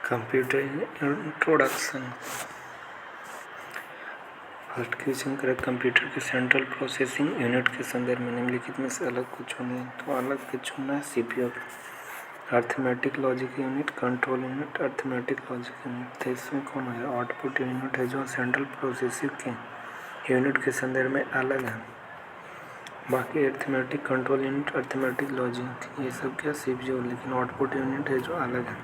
Computer introduction. First question करें, computer के central processing unit के संदर्भ में निम्नलिखित में से अलग को चुनिए। तो अलग के चुनना है CPU, arithmetic logic unit, control unit, arithmetic logic unit. तो इसमें कौन है? आउटपुट यूनिट है जो सेंट्रल प्रोसेसिंग के यूनिट के संदर्भ में अलग है। बाकी arithmetic, control unit, arithmetic logic ये सब क्या सीपीयू, लेकिन आउटपुट यूनिट है जो अलग है।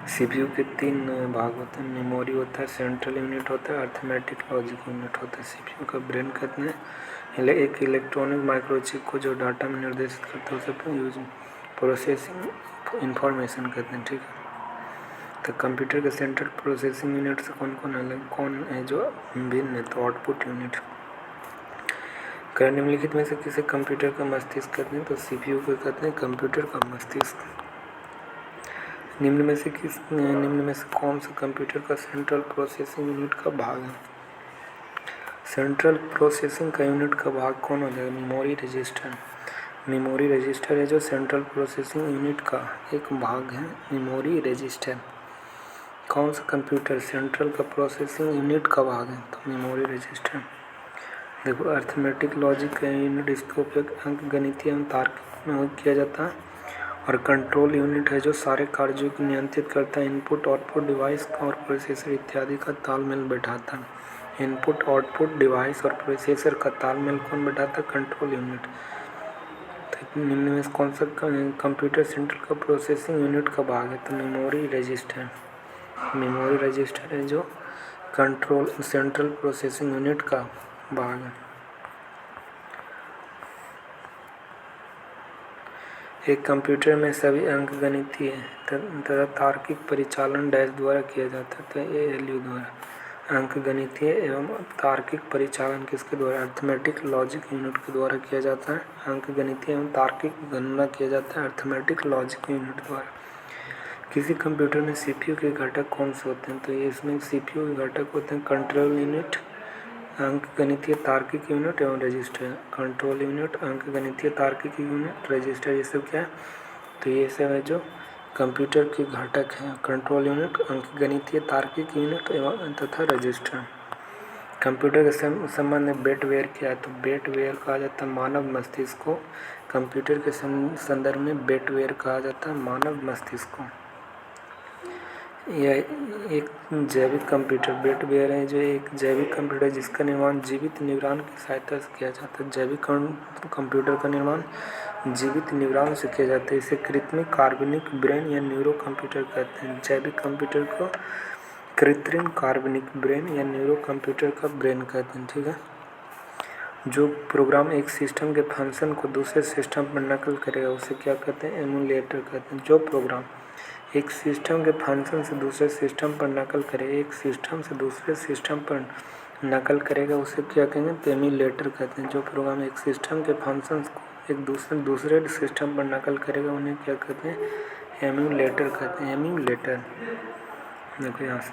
सीपीयू के 3 भाग होते हैं, मेमोरी होता है, सेंट्रल यूनिट होता है, अर्थमेटिक लॉजिक यूनिट होता है। सीपीयू का ब्रेन कहते हैं एक इलेक्ट्रॉनिक माइक्रोचिप को जो डाटा में निर्देशित करता है उसे यूज प्रोसेसिंग इंफॉर्मेशन कहते हैं। ठीक है, तो कंप्यूटर के सेंट्रल प्रोसेसिंग यूनिट से कौन है जो भिन्न है? तो आउटपुट यूनिट। निम्नलिखित में से किसे कंप्यूटर का मस्तिष्क कहते हैं? तो सीपीयू को कहते हैं कंप्यूटर का मस्तिष्क। निम्न में से कौन सा कंप्यूटर का सेंट्रल प्रोसेसिंग यूनिट का भाग है? सेंट्रल प्रोसेसिंग का यूनिट का भाग कौन हो जाएगा? Memory register. मेमोरी रजिस्टर है जो सेंट्रल प्रोसेसिंग यूनिट का एक भाग है, मेमोरी रजिस्टर। कौन सा कंप्यूटर सेंट्रल का प्रोसेसिंग यूनिट का भाग है? तो मेमोरी रजिस्टर। देखो, अर्थमेटिक लॉजिक का यूनिट, इसका उपयोग अंकगणितीय एवं तार्किक में किया जाता है। और कंट्रोल यूनिट है जो सारे कार्यों को नियंत्रित करता है, इनपुट आउटपुट डिवाइस और प्रोसेसर इत्यादि का तालमेल बैठाता है। इनपुट आउटपुट डिवाइस और प्रोसेसर का तालमेल कौन बैठाता है? Control unit. तो निम्न में कौन सा कंप्यूटर सेंट्रल का प्रोसेसिंग यूनिट का भाग है? तो मेमोरी रजिस्टर। मेमोरी रजिस्टर है जो कंट्रोल सेंट्रल प्रोसेसिंग यूनिट का भाग है। एक कंप्यूटर में सभी अंकगणितीय तथा तार्किक परिचालन डैश द्वारा किया जाता है, तो एएलयू द्वारा। अंकगणितीय एवं तार्किक परिचालन किसके द्वारा? अर्थमेटिक लॉजिक यूनिट के द्वारा किया जाता है। अंकगणितीय एवं तार्किक गणना किया जाता है अर्थमेटिक लॉजिक यूनिट द्वारा। किसी कंप्यूटर में सीपीयू के घटक कौन से होते हैं? तो ये इसमें सीपीयू के घटक होते हैं कंट्रोल यूनिट, अंकगणितीय तार्किक यूनिट एवं रजिस्टर। कंट्रोल यूनिट, अंकगणितीय तार्किक यूनिट, रजिस्टर, ये सब क्या है? तो ये सब है जो कंप्यूटर के घटक हैं, कंट्रोल यूनिट, अंकगणितीय तार्किक यूनिट एवं तथा रजिस्टर। कंप्यूटर के संबंध में बेटवेयर क्या है? तो बेटवेयर कहा जाता है मानव मस्तिष्क को। कंप्यूटर के संदर्भ में बेटवेयर कहा जाता है मानव मस्तिष्क को। यह एक जैविक कंप्यूटर बेटवेयर है जो एक जैविक कंप्यूटर जिसका निर्माण जीवित न्यूरॉन की सहायता से किया जाता है। जैविक कंप्यूटर का निर्माण जीवित न्यूरॉन से किया जाता है। इसे कृत्रिम कार्बनिक ब्रेन या न्यूरो कंप्यूटर कहते हैं। जैविक कंप्यूटर को कृत्रिम कार्बनिक ब्रेन या न्यूरो कंप्यूटर का ब्रेन कहते हैं। ठीक है, जो प्रोग्राम एक सिस्टम के फंक्शन को दूसरे सिस्टम पर नकल करेगा उसे क्या कहते हैं? एमुलेटर कहते हैं। जो प्रोग्राम एक सिस्टम के फंक्शन से दूसरे सिस्टम पर नकल करे, एक सिस्टम से दूसरे सिस्टम पर नकल करेगा उसे क्या कहेंगे? तो एमुलेटर कहते हैं। जो प्रोग्राम एक सिस्टम के फंक्शन को एक दूसरे सिस्टम पर नकल करेगा उन्हें क्या कहते हैं? एमुलेटर कहते हैं। एमुलेटर। देखो यहाँ से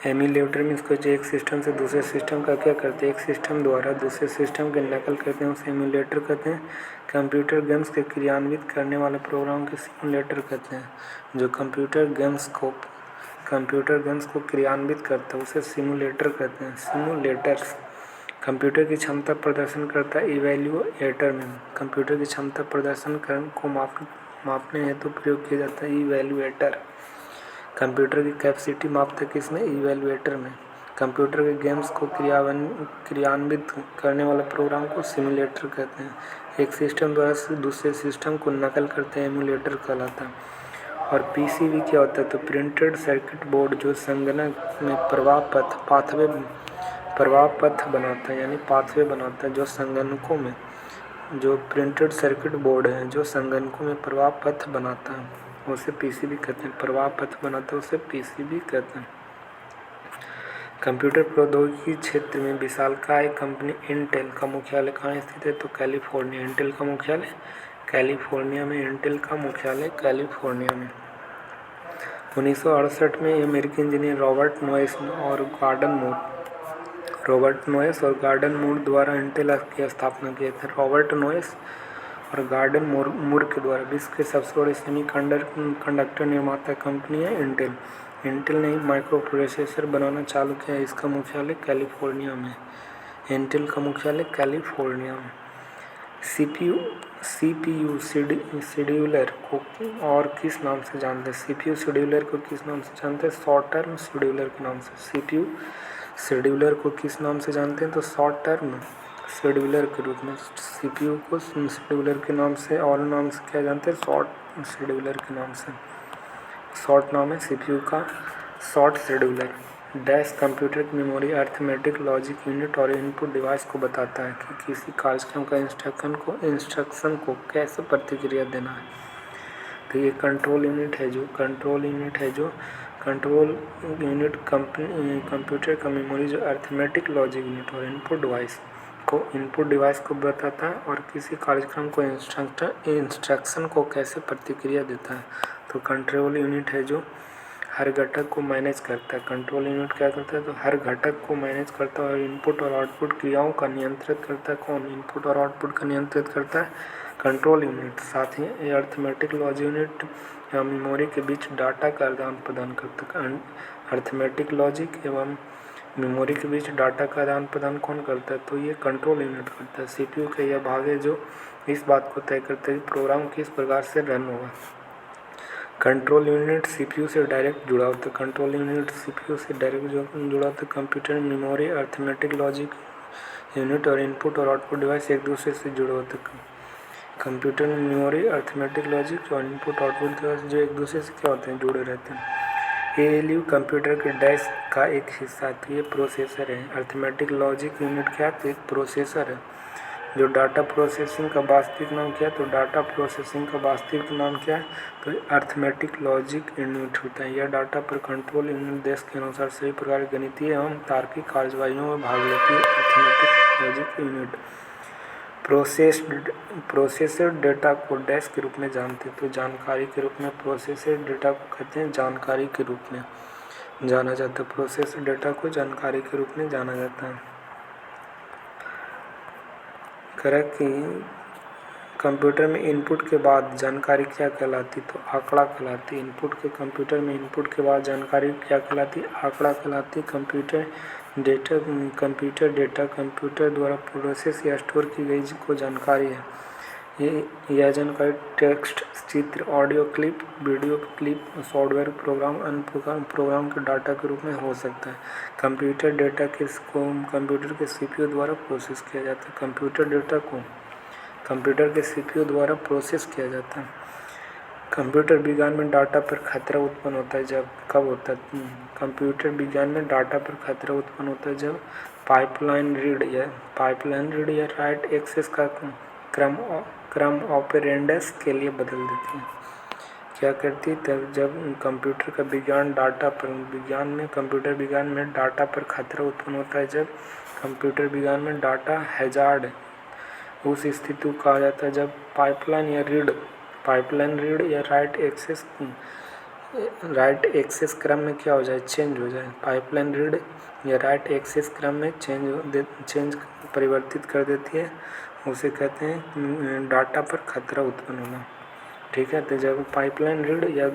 एमुलेटर में इसको जो एक सिस्टम से दूसरे सिस्टम का क्या करते हैं? एक सिस्टम द्वारा दूसरे सिस्टम की नकल करते हैं उसे एमुलेटर कहते हैं। कंप्यूटर गेम्स के क्रियान्वित करने वाले प्रोग्राम के सिमुलेटर कहते हैं। जो कंप्यूटर गेम्स को क्रियान्वित करता है उसे सिमुलेटर कहते हैं। सिमुलेटर्स। कंप्यूटर की क्षमता प्रदर्शन करता है इवैल्यूएटर में। कंप्यूटर की क्षमता प्रदर्शन को मापने हेतु प्रयोग किया जाता है इवैल्यूएटर। कंप्यूटर की कैपेसिटी मापता है किसमें? इवैल्यूएटर में। कंप्यूटर के गेम्स को क्रियान्वित करने वाले प्रोग्राम को सिमुलेटर कहते हैं। एक सिस्टम द्वारा दूसरे सिस्टम को नकल करते हैं एमुलेटर कहलाता है। और पीसीबी क्या होता है? तो प्रिंटेड सर्किट बोर्ड जो संगणक में प्रवाह पथ बनाता है, यानी पाथवे बनाता है। जो संगणकों में जो प्रिंटेड सर्किट बोर्ड है जो संगणकों में प्रवाह पथ बनाता है उसे पीसीबी कहते हैं। प्रवाह पथ बनाता है उसे पीसीबी कहते हैं। कंप्यूटर प्रौद्योगिकी क्षेत्र में विशालकाय कंपनी इंटेल का मुख्यालय कहाँ स्थित है? तो कैलिफोर्निया। इंटेल का मुख्यालय कैलिफोर्निया में। इंटेल का मुख्यालय कैलिफोर्निया में। 1968 में अमेरिकी इंजीनियर रॉबर्ट नोयस और गॉर्डन मूर द्वारा इंटेल की स्थापना किए थे। रॉबर्ट नोयस और गार्डन मूर के द्वारा। विश्व के सबसे बड़े सेमीकंडक्टर निर्माता कंपनी है इंटेल। इंटेल ने माइक्रो प्रोसेसर बनाना चालू किया है। इसका मुख्यालय कैलिफोर्निया में। इंटेल का मुख्यालय कैलिफोर्निया में। सीपीयू शेड्यूलर को और किस नाम से जानते हैं? सीपीयू शेड्यूलर को किस नाम से जानते हैं? शॉर्ट टर्म शेड्यूलर के नाम से। सीपीयू शेड्यूलर को किस नाम से जानते हैं? तो शॉर्ट टर्म शेड्यूलर के रूप में। सीपीयू को शेड्यूलर के नाम से और नाम से क्या जानते हैं? शॉर्ट शेड्यूलर के नाम से। शॉर्ट नाम है सीपीयू का, शॉर्ट शेड्यूलर। डैश कंप्यूटर की मेमोरी अर्थमेटिक लॉजिक यूनिट और इनपुट डिवाइस को बताता है कि किसी कार्यक्रम का इंस्ट्रक्शन को कैसे प्रतिक्रिया देना है। तो ये कंट्रोल यूनिट है जो कंट्रोल यूनिट कंप्यूटर का मेमोरी जो अर्थमेटिक लॉजिक यूनिट और इनपुट डिवाइस को बताता है और किसी कार्यक्रम को इंस्ट्रक्शन को कैसे प्रतिक्रिया देता है। तो कंट्रोल यूनिट है जो हर घटक को मैनेज करता है। कंट्रोल यूनिट क्या करता है? तो हर घटक को मैनेज करता है और इनपुट और आउटपुट क्रियाओं का नियंत्रित करता है। कौन इनपुट और आउटपुट का नियंत्रित करता है? Control unit. साथ ही ये अर्थमेटिक लॉजिक यूनिट या मेमोरी के बीच डाटा का आदान प्रदान करता है। अर्थमेटिक लॉजिक एवं मेमोरी के बीच डाटा का आदान प्रदान कौन करता है? तो ये कंट्रोल यूनिट करता है। सीपीयू के यह भाग है जो इस बात को तय करता है कि प्रोग्राम किस प्रकार से रन होगा। कंट्रोल यूनिट सीपीयू से डायरेक्ट जुड़ा होता है। कंट्रोल यूनिट सीपीयू से डायरेक्ट जुड़ा होता है। Computer memory arithmetic logic unit और इनपुट और आउटपुट डिवाइस एक दूसरे से जुड़े होते हैं। कंप्यूटर में मेमोरी अर्थमेटिक लॉजिक और इनपुट आउटपुट डिवाइस जो एक दूसरे से क्या होते हैं? जुड़े रहते हैं। एएलयू कंप्यूटर के डैश का एक हिस्सा है। तो ये प्रोसेसर है। अर्थमेटिक लॉजिक यूनिट क्या है? तो एक प्रोसेसर है। जो डाटा प्रोसेसिंग का वास्तविक नाम क्या है? तो डाटा प्रोसेसिंग का वास्तविक नाम क्या है? तो अर्थमेटिक लॉजिक यूनिट होता है। यह डाटा पर कंट्रोल यूनिट देश के अनुसार सभी प्रकार की गणितीय एवं तार्किक कार्यवाहियों में भाग लेती है। Arithmetic logic unit processed data को डैश के रूप में जानते हैं। तो जानकारी के रूप में प्रोसेस्ड डेटा को कहते हैं जानकारी के रूप में जाना जाता है। प्रोसेस्ड डेटा को जानकारी के रूप में जाना जाता है। करेक्ट कि कंप्यूटर में इनपुट के बाद जानकारी क्या कहलाती? तो आंकड़ा कहलाती। इनपुट के कंप्यूटर में इनपुट के बाद जानकारी क्या कहलाती? आंकड़ा कहलाती। कंप्यूटर डेटा कंप्यूटर द्वारा प्रोसेस या स्टोर की गई को जानकारी है। यह जानकारी टेक्स्ट, चित्र, audio clip, video clip, software program, अन्य प्रोग्राम के डाटा के रूप में हो सकता है। कंप्यूटर डेटा को कंप्यूटर के सीपीयू द्वारा प्रोसेस किया जाता है। कंप्यूटर डेटा को कंप्यूटर के सीपीयू द्वारा प्रोसेस किया जाता है। कंप्यूटर विज्ञान में डाटा पर खतरा उत्पन्न होता है जब कब होता है? कंप्यूटर विज्ञान में डाटा पर खतरा उत्पन्न होता है जब पाइपलाइन रीड या राइट एक्सेस का क्रम ऑपरेंड्स के लिए बदल देती है। क्या करती है? तब जब कंप्यूटर का कंप्यूटर विज्ञान में डाटा पर खतरा उत्पन्न होता है जब कंप्यूटर विज्ञान में डाटा हैजार्ड उस स्थिति को कहा जाता है जब पाइपलाइन रीड या राइट एक्सेस क्रम में क्या हो जाए? चेंज हो जाए। पाइपलाइन रीड या राइट एक्सेस क्रम में चेंज परिवर्तित कर देती है। उसे कहते हैं डाटा पर खतरा उत्पन्न होना। ठीक है। तो जब पाइपलाइन रीड या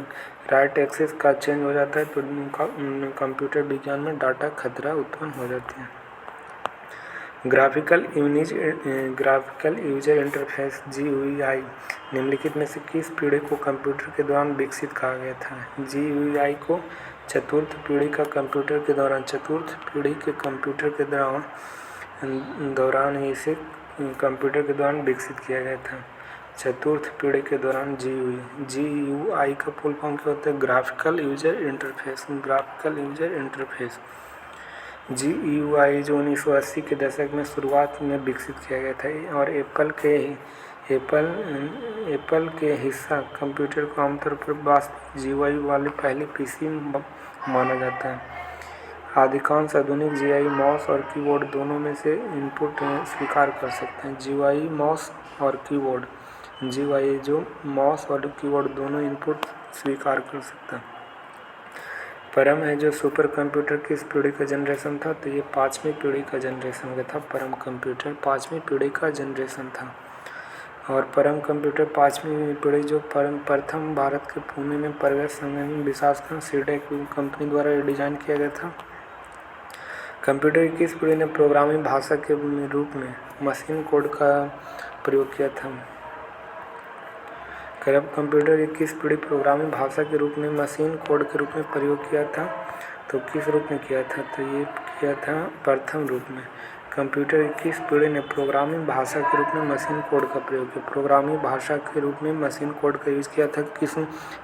राइट एक्सेस का चेंज हो जाता है तो कंप्यूटर विज्ञान में डाटा खतरा उत्पन्न हो जाती है। ग्राफिकल यूजर इंटरफेस GUI निम्नलिखित में से किस पीढ़ी को कंप्यूटर के दौरान विकसित कहा गया था? GUI को चतुर्थ पीढ़ी के कंप्यूटर के दौरान इसे कंप्यूटर के दौरान विकसित किया गया था। चतुर्थ पीढ़ी के दौरान GUI का फुल फॉर्म क्या होता है? Graphical user interface. GUI जो 1980 के दशक में शुरुआत में विकसित किया गया था और एप्पल के हिस्सा कंप्यूटर को आमतौर पर वास्तविक GUI वाली पहली PC माना जाता है। अधिकांश आधुनिक GUI माउस और कीबोर्ड दोनों में से इनपुट स्वीकार कर सकते हैं। GUI माउस और कीबोर्ड GUI जो माउस और कीबोर्ड दोनों इनपुट स्वीकार कर सकता है। परम है जो सुपर कंप्यूटर किस पीढ़ी का जनरेशन था? तो ये 5वीं पीढ़ी का जनरेशन का था। परम कंप्यूटर 5वीं पीढ़ी का जनरेशन था। और परम कंप्यूटर 5वीं पीढ़ी जो प्रथम भारत के पुणे में प्रवेश संगठन विशासन सीडेक कंपनी द्वारा डिजाइन किया गया था। कंप्यूटर की किस पीढ़ी ने प्रोग्रामिंग भाषा के रूप में मशीन कोड का प्रयोग किया था? कंप्यूटर की किस पीढ़ी प्रोग्रामिंग भाषा के रूप में मशीन कोड के रूप में प्रयोग किया था? तो किस रूप में किया था? तो ये किया था प्रथम रूप में। कंप्यूटर की किस पीढ़ी ने प्रोग्रामिंग भाषा के रूप में मशीन कोड का प्रयोग किया? प्रोग्रामिंग भाषा के रूप में मशीन कोड का यूज़ किया था किस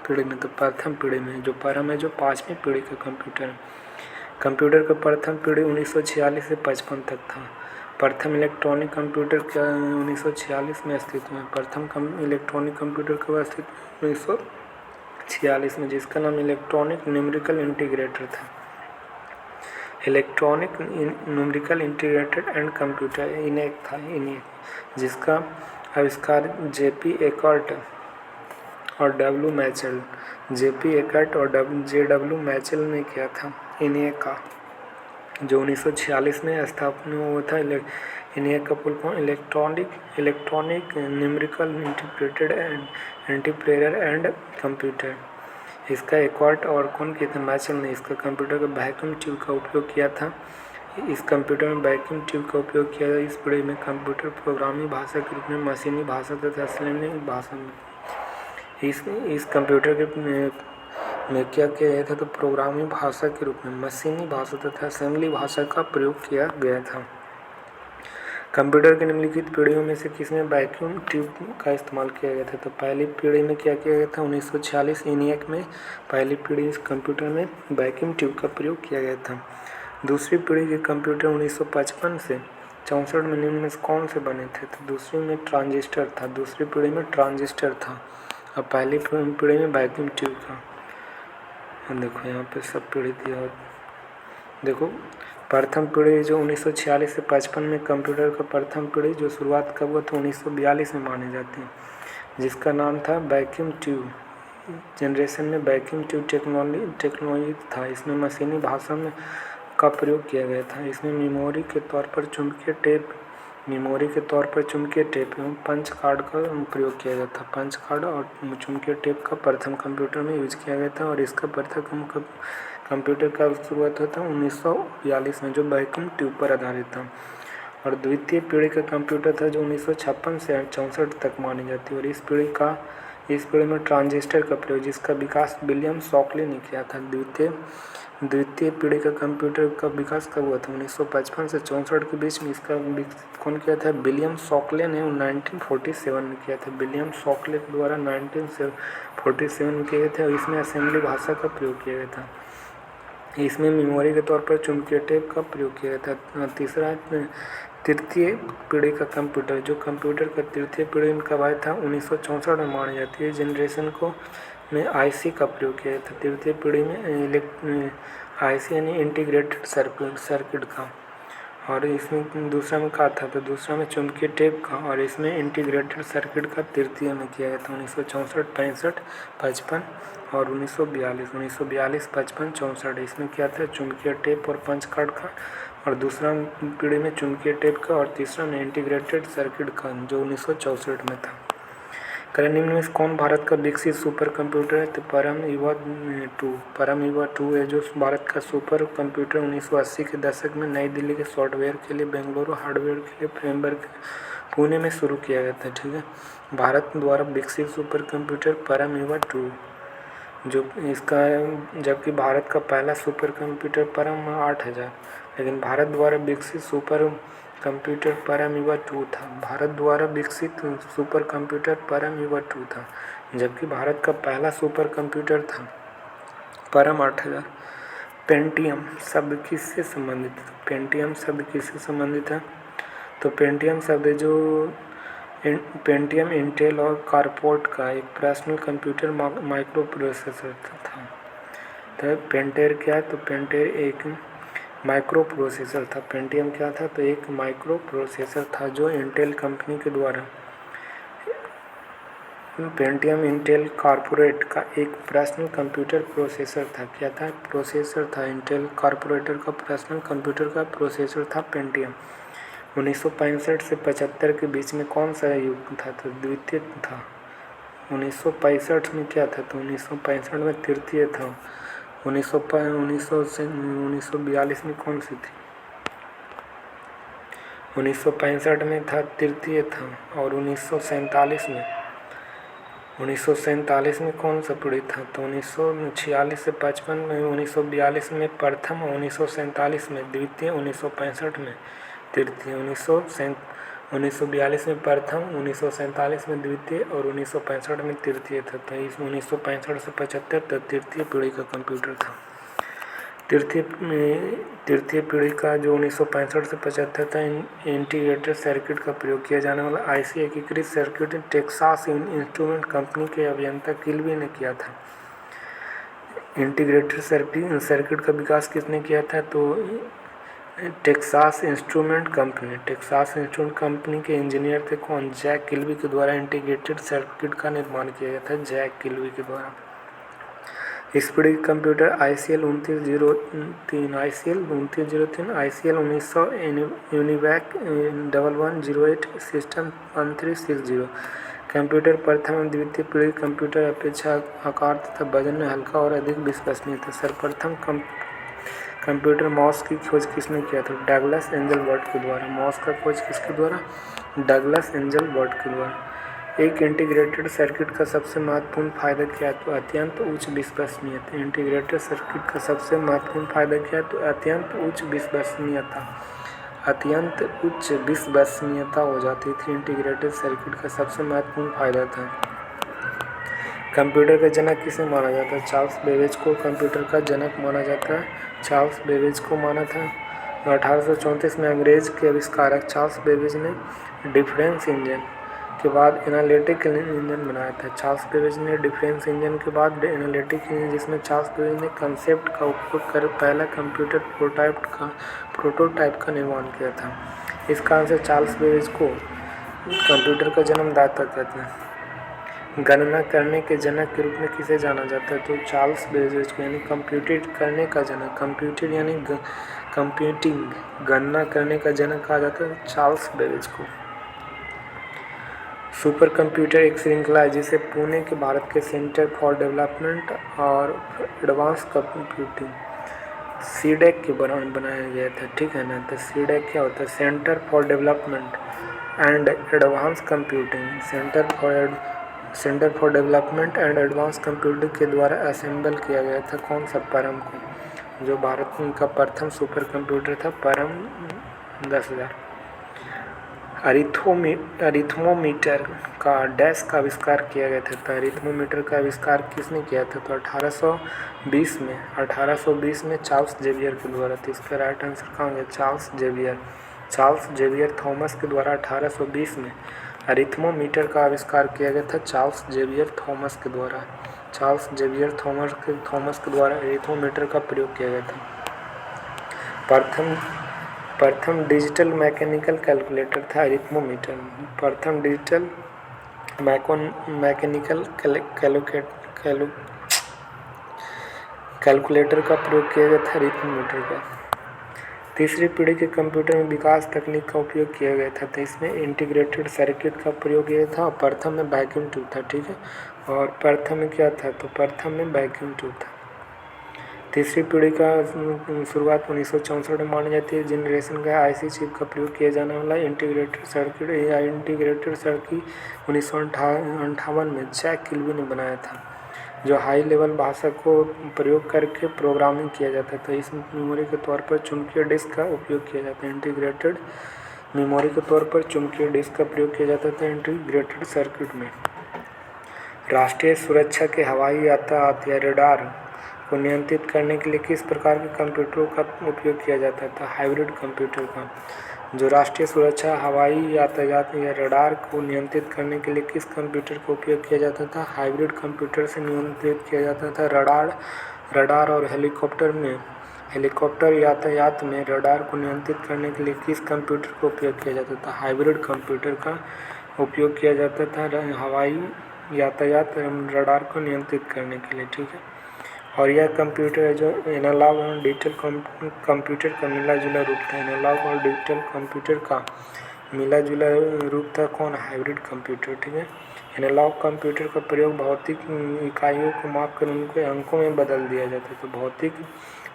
पीढ़ी में? तो प्रथम पीढ़ी में। जो परम है जो 5वीं पीढ़ी का कंप्यूटर है। कंप्यूटर का प्रथम पीढ़ी 1946 से 55 तक था। प्रथम इलेक्ट्रॉनिक कंप्यूटर क्या 1946 में अस्तित्व में? प्रथम इलेक्ट्रॉनिक कंप्यूटर कब अस्तित्व 1946 में, जिसका नाम इलेक्ट्रॉनिक न्यूमेरिकल इंटीग्रेटर था। Electronic numerical integrated and computer ENIAC था, जिसका आविष्कार जेपी एकर्ट और डब्ल्यू मैचेल और जेडब्ल्यू मैचेल ने किया था। इनेक का जो 1946 में स्थापना हुआ था। इनेक का full form electronic numerical integrated एंटीप्लेयर एंड कंप्यूटर। इसका एकॉर्ट और कौन किया था? मैचेल ने। इसका कंप्यूटर का वैक्यूम ट्यूब का उपयोग किया था। इस कंप्यूटर में वैक्यूम ट्यूब का उपयोग किया था। इस पीढ़ी में कंप्यूटर प्रोग्रामिंग भाषा के रूप में मशीनी भाषा तथा असेंबली भाषा में इस कंप्यूटर के में क्या किया गया था? तो प्रोग्रामिंग भाषा के रूप में मशीनी भाषा तथा असेंबली भाषा का प्रयोग किया गया था। कंप्यूटर की निम्नलिखित पीढ़ियों में से किसमें वैक्यूम ट्यूब का इस्तेमाल किया गया था? तो पहली पीढ़ी में क्या किया गया था? 1946 इनियक में पहली पीढ़ी इस कंप्यूटर में वैक्यूम ट्यूब का प्रयोग किया गया था। दूसरी पीढ़ी के कंप्यूटर 1955 से 64 में निम्न में कौन से बने थे? तो दूसरी में ट्रांजिस्टर था। दूसरी पीढ़ी में ट्रांजिस्टर था और पहली पीढ़ी में वैक्यूम ट्यूब था। देखो यहाँ पे सब पीढ़ी दिया। देखो प्रथम पीढ़ी जो 1946 से 55 में कंप्यूटर का प्रथम पीढ़ी जो शुरुआत कब हुआ था? 1942 में मानी जाती है, जिसका नाम था वैक्यूम ट्यूब जनरेशन में वैक्यूम ट्यूब टेक्नोलॉजी था। इसमें मशीनी भाषा में का प्रयोग किया गया था। इसमें मेमोरी के तौर पर चुंबकीय टेप एवं पंच कार्ड का प्रयोग किया गया था। पंच कार्ड और चुंबकीय टेप का प्रथम कंप्यूटर में यूज किया गया था और इसका प्रथम कंप्यूटर का शुरुआत हुआ था 1942 में, जो वैक्यूम ट्यूब पर आधारित था। और द्वितीय पीढ़ी का कंप्यूटर था जो 1956 से 64 तक मानी जाती है। और इस पीढ़ी में ट्रांजिस्टर का प्रयोग, जिसका विकास विलियम शॉकले ने किया था। द्वितीय पीढ़ी का कंप्यूटर का विकास कब हुआ था? 1955 से 64 के बीच में। इसका कौन किया था? विलियम शॉकले ने 1947 में किया था। विलियम शॉकले के द्वारा 1947 में किया गया था। और इसमें असेंबली भाषा का प्रयोग किया गया था। इसमें मेमोरी के तौर पर चुंबकीय टेप का प्रयोग किया गया था। तृतीय पीढ़ी का कंप्यूटर, जो कंप्यूटर का तृतीय पीढ़ी में कब आया था? 1964 में मानी जाती है। जनरेशन में आईसी का प्रयोग किया था। तृतीय पीढ़ी में आईसी यानी इंटीग्रेटेड सर्किट का। और इसमें दूसरा में क्या था? तो दूसरा में चुंबकीय टेप का। और इसमें इंटीग्रेटेड सर्किट का तृतीय में किया गया था 1964, 65, 55 और 1942, 55, 64। इसमें क्या था? चुंबकीय टेप और पंच कार्ड का। और दूसरा पीढ़ी में चुंबकीय टेप का और तीसरा में इंटीग्रेटेड सर्किट का, जो 1964 में था। निम्न में कौन भारत का विकसित सुपर कंप्यूटर है? तो परम युवा 2 है, जो भारत का सुपर कंप्यूटर 1980 के दशक में नई दिल्ली के सॉफ्टवेयर के लिए, बेंगलुरु हार्डवेयर के लिए फ्रेमवर्क पुणे में शुरू किया गया था। ठीक है, भारत द्वारा विकसित सुपर कंप्यूटर परम युवा 2 जो इसका, जबकि भारत का पहला सुपर कंप्यूटर परम 8000, लेकिन भारत द्वारा विकसित सुपर कंप्यूटर परम युवा 2 था। भारत द्वारा विकसित सुपर कंप्यूटर परम युवा 2 था, जबकि भारत का पहला सुपर कंप्यूटर था परम 8000। पेंटियम शब्द किससे संबंधित है? पेंटियम शब्द किससे संबंधित है? तो पेंटियम शब्द जो पेंटियम इंटेल और कार्पोर्ट का एक पर्सनल कंप्यूटर माइक्रो प्रोसेसर था। तो पेंटेर क्या है? तो पेंटेर एक माइक्रो प्रोसेसर था। पेंटियम क्या था? तो एक माइक्रो प्रोसेसर था जो इंटेल कंपनी के द्वारा, पेंटियम इंटेल कॉर्पोरेट का एक पर्सनल कंप्यूटर प्रोसेसर था। क्या था? प्रोसेसर था। इंटेल कॉर्पोरेटर का पर्सनल कंप्यूटर का प्रोसेसर था पेंटियम। 1965 से 75 के बीच में कौन सा युग था? तो द्वितीय था। 1965 में क्या था? तो 1965 में तृतीय था। 1942 में कौन सी थी? 1965 में था तृतीय था। और 1947 में कौन सा पीढ़ी था? तो 1946 से 55 में, 1942 में प्रथम, 1947 में द्वितीय, 1965 में तृतीय। 1942 में प्रथम, 1947 में द्वितीय और 1965 में तृतीय था। तो इस 1965 से 75 तक तृतीय पीढ़ी का कंप्यूटर था। तृतीय पीढ़ी का जो 1965 से 75 था, इंटीग्रेटेड सर्किट का प्रयोग किया जाने वाला आईसी एकीकृत सर्किट टेक्सास इंस्ट्रूमेंट कंपनी के अभियंता किल्बी ने किया था। इंटीग्रेटेड सर्किट का विकास किसने किया था? तो टेक्सास इंस्ट्रूमेंट कंपनी के इंजीनियर थे कौन? जैक किल्बी के द्वारा इंटीग्रेटेड सर्किट का निर्माण किया गया था, जैक किल्बी के द्वारा। इस पीढ़ी के computer ICL 2903, ICL 1900, UNIVAC 1108, system 1360। Computer प्रथम एवं द्वितीय पीढ़ी कंप्यूटर अपेक्षा आकार तथा वजन में हल्का और अधिक विश्वसनीय था। सर्वप्रथम कंप्यूटर माउस की खोज किसने किया था? डगलस एंजल बर्ट के द्वारा। माउस का खोज किसके द्वारा? डगलस एंजल बर्ट के द्वारा। एक इंटीग्रेटेड सर्किट का सबसे महत्वपूर्ण फायदा क्या है? तो अत्यंत उच्च विश्वसनीयता। इंटीग्रेटेड सर्किट का सबसे महत्वपूर्ण फायदा क्या है? तो अत्यंत उच्च विश्वसनीयता हो जाती थी। इंटीग्रेटेड सर्किट का सबसे महत्वपूर्ण फायदा था। कंप्यूटर का जनक किसे माना जाता है? चार्ल्स बेबेज को कंप्यूटर का जनक माना जाता है। चार्ल्स बेबेज को माना था। 1834 में अंग्रेज के आविष्कारक चार्ल्स बेबेज ने डिफरेंस इंजन के बाद एनालिटिक इंजन बनाया था। चार्ल्स बेबेज ने डिफरेंस इंजन के बाद एनालिटिक इंजन, जिसमें चार्ल्स बेबेज ने कंसेप्ट का उपयोग कर पहला कंप्यूटर प्रोटोटाइप का निर्माण किया था। इस कारण से चार्ल्स बेबेज को कंप्यूटर का जन्मदाता कहते हैं। गणना करने के जनक के रूप में किसे जाना जाता है? तो चार्ल्स बेबेज को, यानी कंप्यूटिंग करने का जनक, कंप्यूटिंग गणना करने का जनक कहा जाता है चार्ल्स बेबेज को। सुपर कंप्यूटर एक श्रृंखला है जिसे पुणे के भारत के सेंटर फॉर डेवलपमेंट और एडवांस कंप्यूटिंग सीडेक के दौरान बनाया गया था। ठीक है ना? तो सीडेक क्या होता है? Centre for development and advance computing, centre for development and advance computing के द्वारा असेंबल किया गया था। कौन सा? परम को, जो भारत का प्रथम सुपर कंप्यूटर था, परम 10,000। अरिथमोमीटर का डैश का आविष्कार किया गया था। अरिथमोमीटर का आविष्कार किसने किया था? तो 1820 में चार्ल्स जेवियर के द्वारा। तो इसका राइट आंसर कहाँ गया? चार्ल्स जेवियर थॉमस के द्वारा 1820 में अरिथमोमीटर का आविष्कार किया गया था, चार्ल्स जेवियर थॉमस के द्वारा। थॉमस के द्वारा अरिथमोमीटर का प्रयोग किया गया था। प्रथम डिजिटल मैकेनिकल कैलकुलेटर था अरिथमोमीटर। प्रथम डिजिटल मैकेनिकल कैलकुलेटर का प्रयोग किया गया था अरिथमोमीटर का। तीसरी पीढ़ी के कंप्यूटर में विकास तकनीक का उपयोग किया गया था। तो इसमें इंटीग्रेटेड सर्किट का प्रयोग किया था। प्रथम में वैक्यूम ट्यूब था। ठीक है, और प्रथम में क्या था? तो प्रथम में वैक्यूम ट्यूब था। तीसरी पीढ़ी का शुरुआत 1964 में मानी जाती है। जनरेशन का IC चिप का प्रयोग किया जाने वाला इंटीग्रेटेड सर्किट 1958 में जैक किल्बी ने बनाया था, जो हाई लेवल भाषा को प्रयोग करके प्रोग्रामिंग किया जाता था। इस मेमोरी के तौर पर चुंबकीय डिस्क का उपयोग किया जाता है। इंटीग्रेटेड मेमोरी के तौर पर चुंबकीय डिस्क का प्रयोग किया जाता था इंटीग्रेटेड सर्किट में। राष्ट्रीय सुरक्षा के हवाई यातायात या रडार को नियंत्रित करने के लिए किस प्रकार के कंप्यूटरों का उपयोग किया जाता था? हाइब्रिड कंप्यूटर का। जो राष्ट्रीय सुरक्षा, हवाई यातायात या रडार को नियंत्रित करने के लिए किस कंप्यूटर का उपयोग किया जाता था? हाइब्रिड कंप्यूटर से नियंत्रित किया जाता था। रडार और हेलीकॉप्टर यातायात में रडार को नियंत्रित करने के लिए किस कंप्यूटर का उपयोग किया जाता था? हाइब्रिड कंप्यूटर का उपयोग किया जाता था हवाई यातायात एवं रडार को नियंत्रित करने के लिए। ठीक है, और यह कंप्यूटर है जो एनालॉग और डिजिटल कंप्यूटर का मिला जुला रूप था। एनालॉग और डिजिटल कंप्यूटर का मिला जुला रूप था कौन? Hybrid computer. ठीक है। एनालॉग कंप्यूटर का प्रयोग भौतिक इकाइयों को माप कर उनको अंकों में बदल दिया जाता था। भौतिक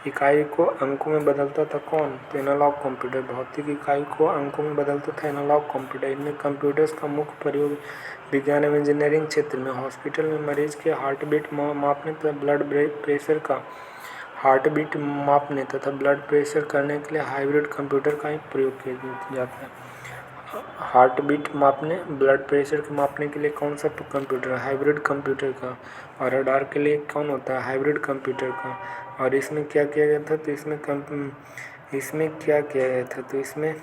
इकाई को अंकों में बदलता था कौन? तो एनालॉग कंप्यूटर। भौतिक इकाई को अंकों में बदलता था एनालॉग कंप्यूटर। इनमें कंप्यूटर्स का मुख्य प्रयोग विज्ञान एवं इंजीनियरिंग क्षेत्र में, हॉस्पिटल में मरीज के हार्ट बीट मापने तथा ब्लड प्रेशर का हार्ट बीट मापने तथा ब्लड प्रेशर करने के लिए हाइब्रिड कंप्यूटर का ही प्रयोग किया जाता है। हार्ट बीट मापने, ब्लड प्रेशर के मापने के लिए कौन सा कंप्यूटर? हाइब्रिड कंप्यूटर का। और रडार के लिए कौन होता है? हाइब्रिड कंप्यूटर का। और इसमें क्या किया गया था? तो इसमें क्या किया गया था? तो इसमें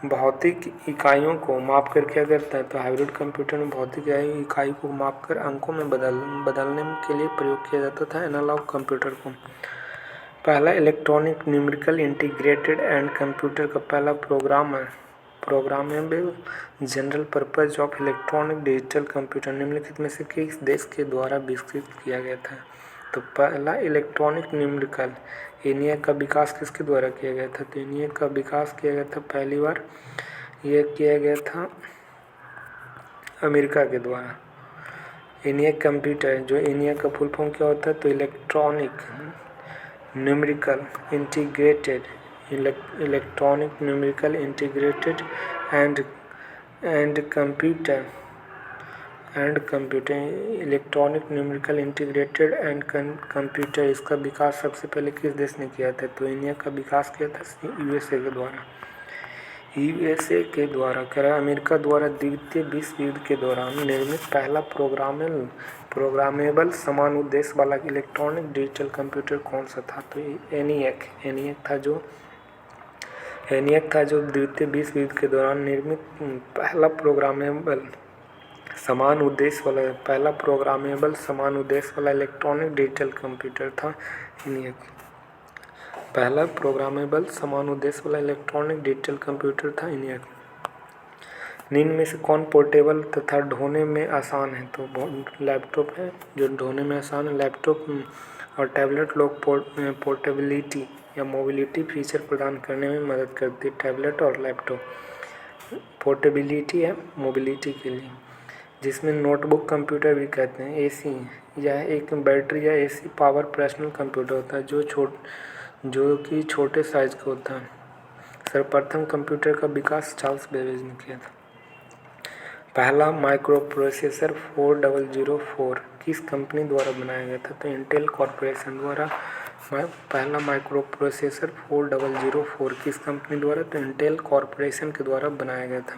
भौतिक इकाइयों को माप कर क्या करता है? तो हाइब्रिड कंप्यूटर में भौतिक इकाई को माप कर अंकों में बदलने के लिए प्रयोग किया जाता था एनालॉग कंप्यूटर को। पहला electronic numerical integrated and computer का पहला programmable general purpose of electronic digital computer निम्नलिखित में से किस देश के द्वारा विकसित किया गया था? तो पहला इलेक्ट्रॉनिक न्यूमेरिकल ENIAC का विकास किसके द्वारा किया गया था? तो ENIAC का विकास किया गया था पहली बार ये किया गया था अमेरिका के द्वारा। ENIAC कंप्यूटर, जो ENIAC का फुल फॉर्म क्या होता है? तो electronic numerical integrated and computer electronic numerical integrated and computer, इसका विकास सबसे पहले किस देश ने किया था? तो ENIAC का विकास किया था USA के द्वारा। USA के द्वारा करा अमेरिका द्वारा द्वितीय विश्व युद्ध के दौरान निर्मित पहला प्रोग्रामेबल समान उद्देश्य वाला इलेक्ट्रॉनिक डिजिटल कंप्यूटर कौन सा था? तो ENIAC था जो द्वितीय विश्व युद्ध के दौरान निर्मित पहला प्रोग्रामेबल समान उद्देश्य वाला इलेक्ट्रॉनिक डिजिटल कंप्यूटर था ENIAC। पहला प्रोग्रामेबल समान उद्देश्य वाला इलेक्ट्रॉनिक डिजिटल कंप्यूटर था ENIAC। निम्न में से कौन पोर्टेबल तथा ढोने में आसान है? तो लैपटॉप है जो ढोने में आसान है। लैपटॉप और टैबलेट लोग पोर्टेबिलिटी या मोबिलिटी फीचर प्रदान करने में मदद करती है। टैबलेट और लैपटॉप पोर्टेबिलिटी या मोबिलिटी के लिए, जिसमें नोटबुक कंप्यूटर भी कहते हैं। AC यह एक बैटरी या AC पावर पर्सनल कंप्यूटर होता है जो कि छोटे साइज का होता है। सर्वप्रथम कंप्यूटर का विकास चार्ल्स बेबेज ने किया था। पहला माइक्रोप्रोसेसर 4004 किस कंपनी द्वारा बनाया गया था? तो इंटेल कॉर्पोरेशन द्वारा। पहला माइक्रोप्रोसेसर 4004 किस कंपनी द्वारा? तो इंटेल कॉर्पोरेशन के द्वारा बनाया गया था।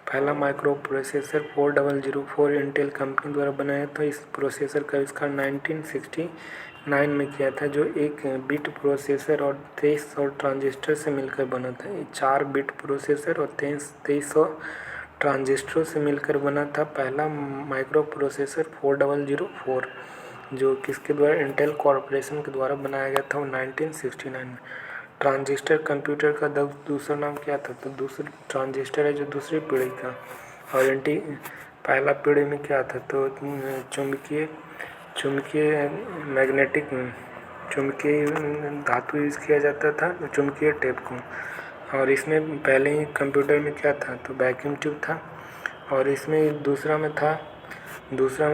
पहला माइक्रोप्रोसेसर 4004 इंटेल कंपनी द्वारा बनाया था। इस प्रोसेसर का आविष्कार 1969 में किया था, जो एक बिट प्रोसेसर और 2300 ट्रांजिस्टर से मिलकर बना था। 4 बिट प्रोसेसर और 2300 ट्रांजिस्टरों से मिलकर बना था पहला माइक्रोप्रोसेसर 4004, जो किसके द्वारा? इंटेल कॉर्पोरेशन के द्वारा बनाया गया था 1969 में। ट्रांजिस्टर कंप्यूटर का दूसरा नाम क्या था? तो दूसरी ट्रांजिस्टर है जो दूसरी पीढ़ी का। और पहला पीढ़ी में क्या था? तो चुंबकीय धातु यूज़ किया जाता था, चुंबकीय टेप को। और इसमें पहले ही कंप्यूटर में क्या था? तो वैक्यूम ट्यूब था। और इसमें दूसरा में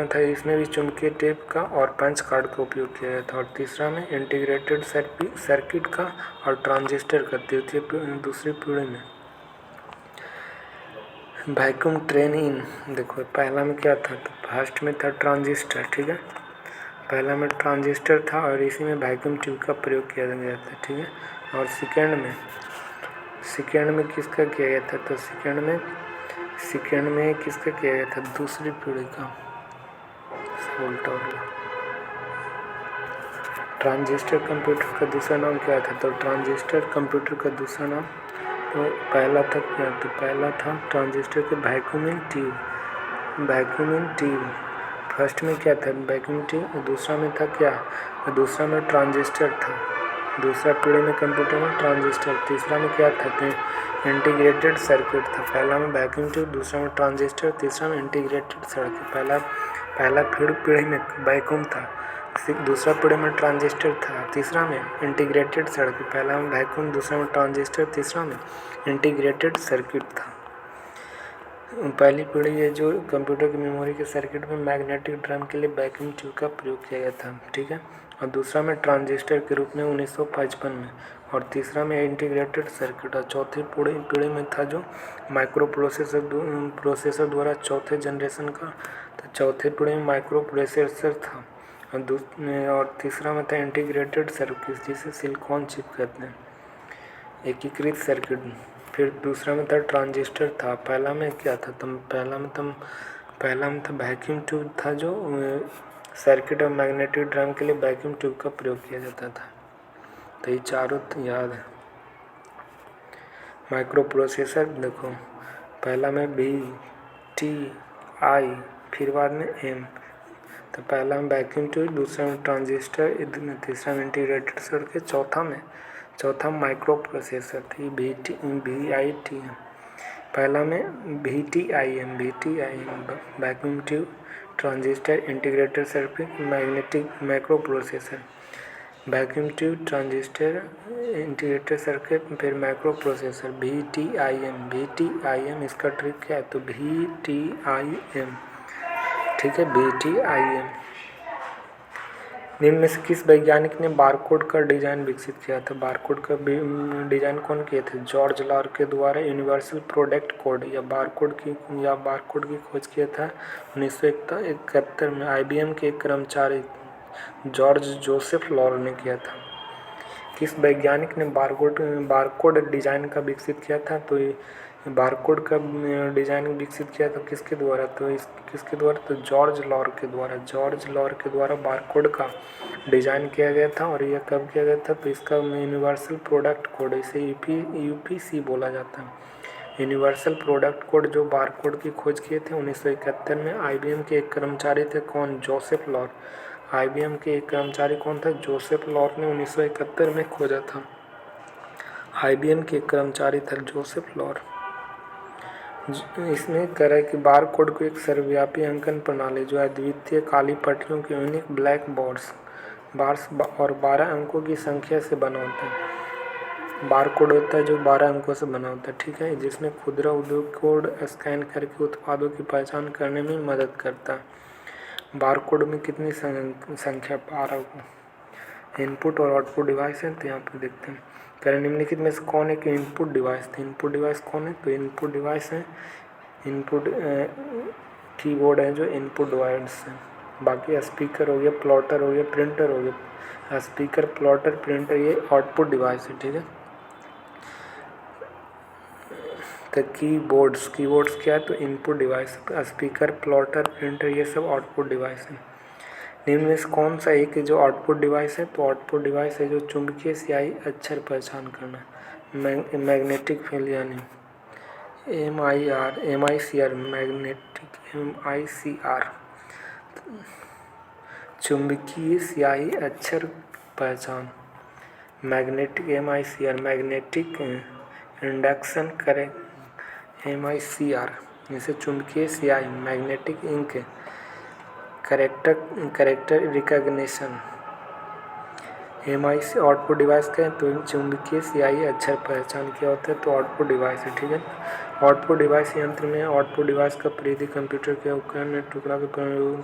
था इसमें भी चुंबकीय टेप का और पंच कार्ड का उपयोग किया गया था। और तीसरा में इंटीग्रेटेड सर्किट का और ट्रांजिस्टर का दूसरी पीढ़ी में। वैक्यूम ट्रेन इन, देखो पहला में क्या था? तो फर्स्ट में था ट्रांजिस्टर। ठीक है, पहला में ट्रांजिस्टर था और इसी में वैक्यूम ट्यूब का प्रयोग किया गया था। ठीक है। और सेकेंड में किसका किया गया था? तो सेकेंड में किसका किया गया था? दूसरी पीढ़ी का। उल्टा हो गया। ट्रांजिस्टर कंप्यूटर का दूसरा नाम क्या था? तो ट्रांजिस्टर कंप्यूटर का दूसरा नाम तो पहला था क्या? तो पहला था ट्रांजिस्टर के वैक्यूमिंग ट्यूब। फर्स्ट में क्या था? Vacuum tube. दूसरा में था क्या? तो दूसरा में ट्रांजिस्टर था। दूसरा पीढ़ी में कंप्यूटर में ट्रांजिस्टर। तीसरा में क्या था? तो इंटीग्रेटेड सर्किट था। पहला में वैक्यूम ट्यूब, दूसरा में ट्रांजिस्टर, तीसरा में इंटीग्रेटेड सर्किट। पहला पहला पीढ़ी में वैक्यूम था, दूसरा पीढ़ी में ट्रांजिस्टर था, तीसरा में इंटीग्रेटेड सर्किट। पहला में वैक्यूम, दूसरा में ट्रांजिस्टर, तीसरा में इंटीग्रेटेड सर्किट था। पहली पीढ़ी है जो कंप्यूटर की मेमोरी के सर्किट में मैग्नेटिक ड्रम के लिए वैक्यूम ट्यूब का प्रयोग किया गया था, ठीक है। और दूसरा में ट्रांजिस्टर के रूप में 1955 में, और तीसरा में इंटीग्रेटेड सर्किट। और चौथी पीढ़ी में था जो माइक्रो प्रोसेसर द्वारा चौथे जनरेशन का, तो चौथे पीढ़ी में माइक्रो प्रोसेसर था। और तीसरा में था इंटीग्रेटेड सर्किट, जिसे सिलिकॉन चिप कहते हैं, एकीकृत सर्किट। फिर दूसरा में था ट्रांजिस्टर था। पहला में क्या था, पहला में था वैक्यूम ट्यूब था, जो सर्किट और मैग्नेटिक ड्रम के लिए वैक्यूम ट्यूब का प्रयोग किया जाता था। तो ये चारों याद है। माइक्रो प्रोसेसर देखो, पहला में VTI, फिर बाद में M। तो पहला में वैक्यूम ट्यूब, दूसरा में ट्रांजिस्टर, तीसरा में इंटीग्रेटेड सर्किट, चौथा माइक्रो प्रोसेसर थी VIT। पहला में VTIM vacuum tube, transistor, integrated circuit, magnetic micro processor. Vacuum tube, transistor, integrated circuit, फिर माइक्रो प्रोसेसर VTIM। इसका ट्रिक क्या है, तो VTIM, ठीक है, VTIM। निम्न में से किस वैज्ञानिक ने बारकोड का डिजाइन विकसित किया था? बारकोड का डिजाइन कौन किए थे? जॉर्ज लॉर के द्वारा यूनिवर्सल प्रोडक्ट कोड या बारकोड की खोज किया था 1971 में IBM के एक कर्मचारी जॉर्ज जोसेफ लॉर ने किया था। किस वैज्ञानिक ने बारकोड डिजाइन का विकसित किया था? तो बारकोड का डिजाइन विकसित किया था किसके द्वारा? तो जॉर्ज लॉर के द्वारा बारकोड का डिजाइन किया गया था। और यह कब किया गया था? तो इसका यूनिवर्सल प्रोडक्ट कोड, इसे UPC बोला जाता है। यूनिवर्सल प्रोडक्ट कोड जो बारकोड की खोज किए थे 1971 में IBM के एक कर्मचारी थे, कौन? जोसेफ लॉर। IBM के एक कर्मचारी कौन था? जोसेफ लॉर ने 1971 में खोजा था। IBM के एक कर्मचारी था जोसेफ लॉर। इसमें कह रहा है कि बारकोड को एक सर्वव्यापी अंकन प्रणाली जो अद्वितीय काली पट्टियों के यूनिक ब्लैक बार्स और 12 अंकों की संख्या से बना होता है। बारकोड होता है जो 12 अंकों से बना होता है, ठीक है, जिसमें खुदरा उद्योग कोड स्कैन करके उत्पादों की पहचान करने में मदद करता है। बारकोड में कितनी संख्या? 12 को। इनपुट और आउटपुट डिवाइस है, तो यहाँ पर देखते हैं। करें निम्नलिखित में से कौन एक इनपुट डिवाइस थे? इनपुट डिवाइस कौन है? तो इनपुट डिवाइस है कीबोर्ड है जो इनपुट डिवाइस है। बाकी स्पीकर हो गया, प्लॉटर हो गया, प्रिंटर हो गया। स्पीकर, प्लॉटर, प्रिंटर ये आउटपुट डिवाइस है, ठीक है। तो कीबोर्ड्स क्या है? तो input device. Speaker, plotter, printer ये सब आउटपुट डिवाइस है। निम्न में से कौन सा एक जो आउटपुट डिवाइस है? तो आउटपुट डिवाइस है जो चुंबकीय स्याही अक्षर पहचान करना, मैग्नेटिक फील्ड यानी MICR, चुंबकीय स्याही अक्षर पहचान, मैग्नेटिक MICR, मैग्नेटिक इंडक्शन करे MICR, जैसे चुंबकीय स्याही, magnetic ink, character recognition. MIC output device का है, तो चुंबकीय स्याही अक्षर पहचान क्या होता है? तो आउटपुट डिवाइस है, ठीक है। आउटपुट डिवाइस यंत्र में आउटपुट डिवाइस का परिधि कंप्यूटर के उपकरण में टुकड़ा के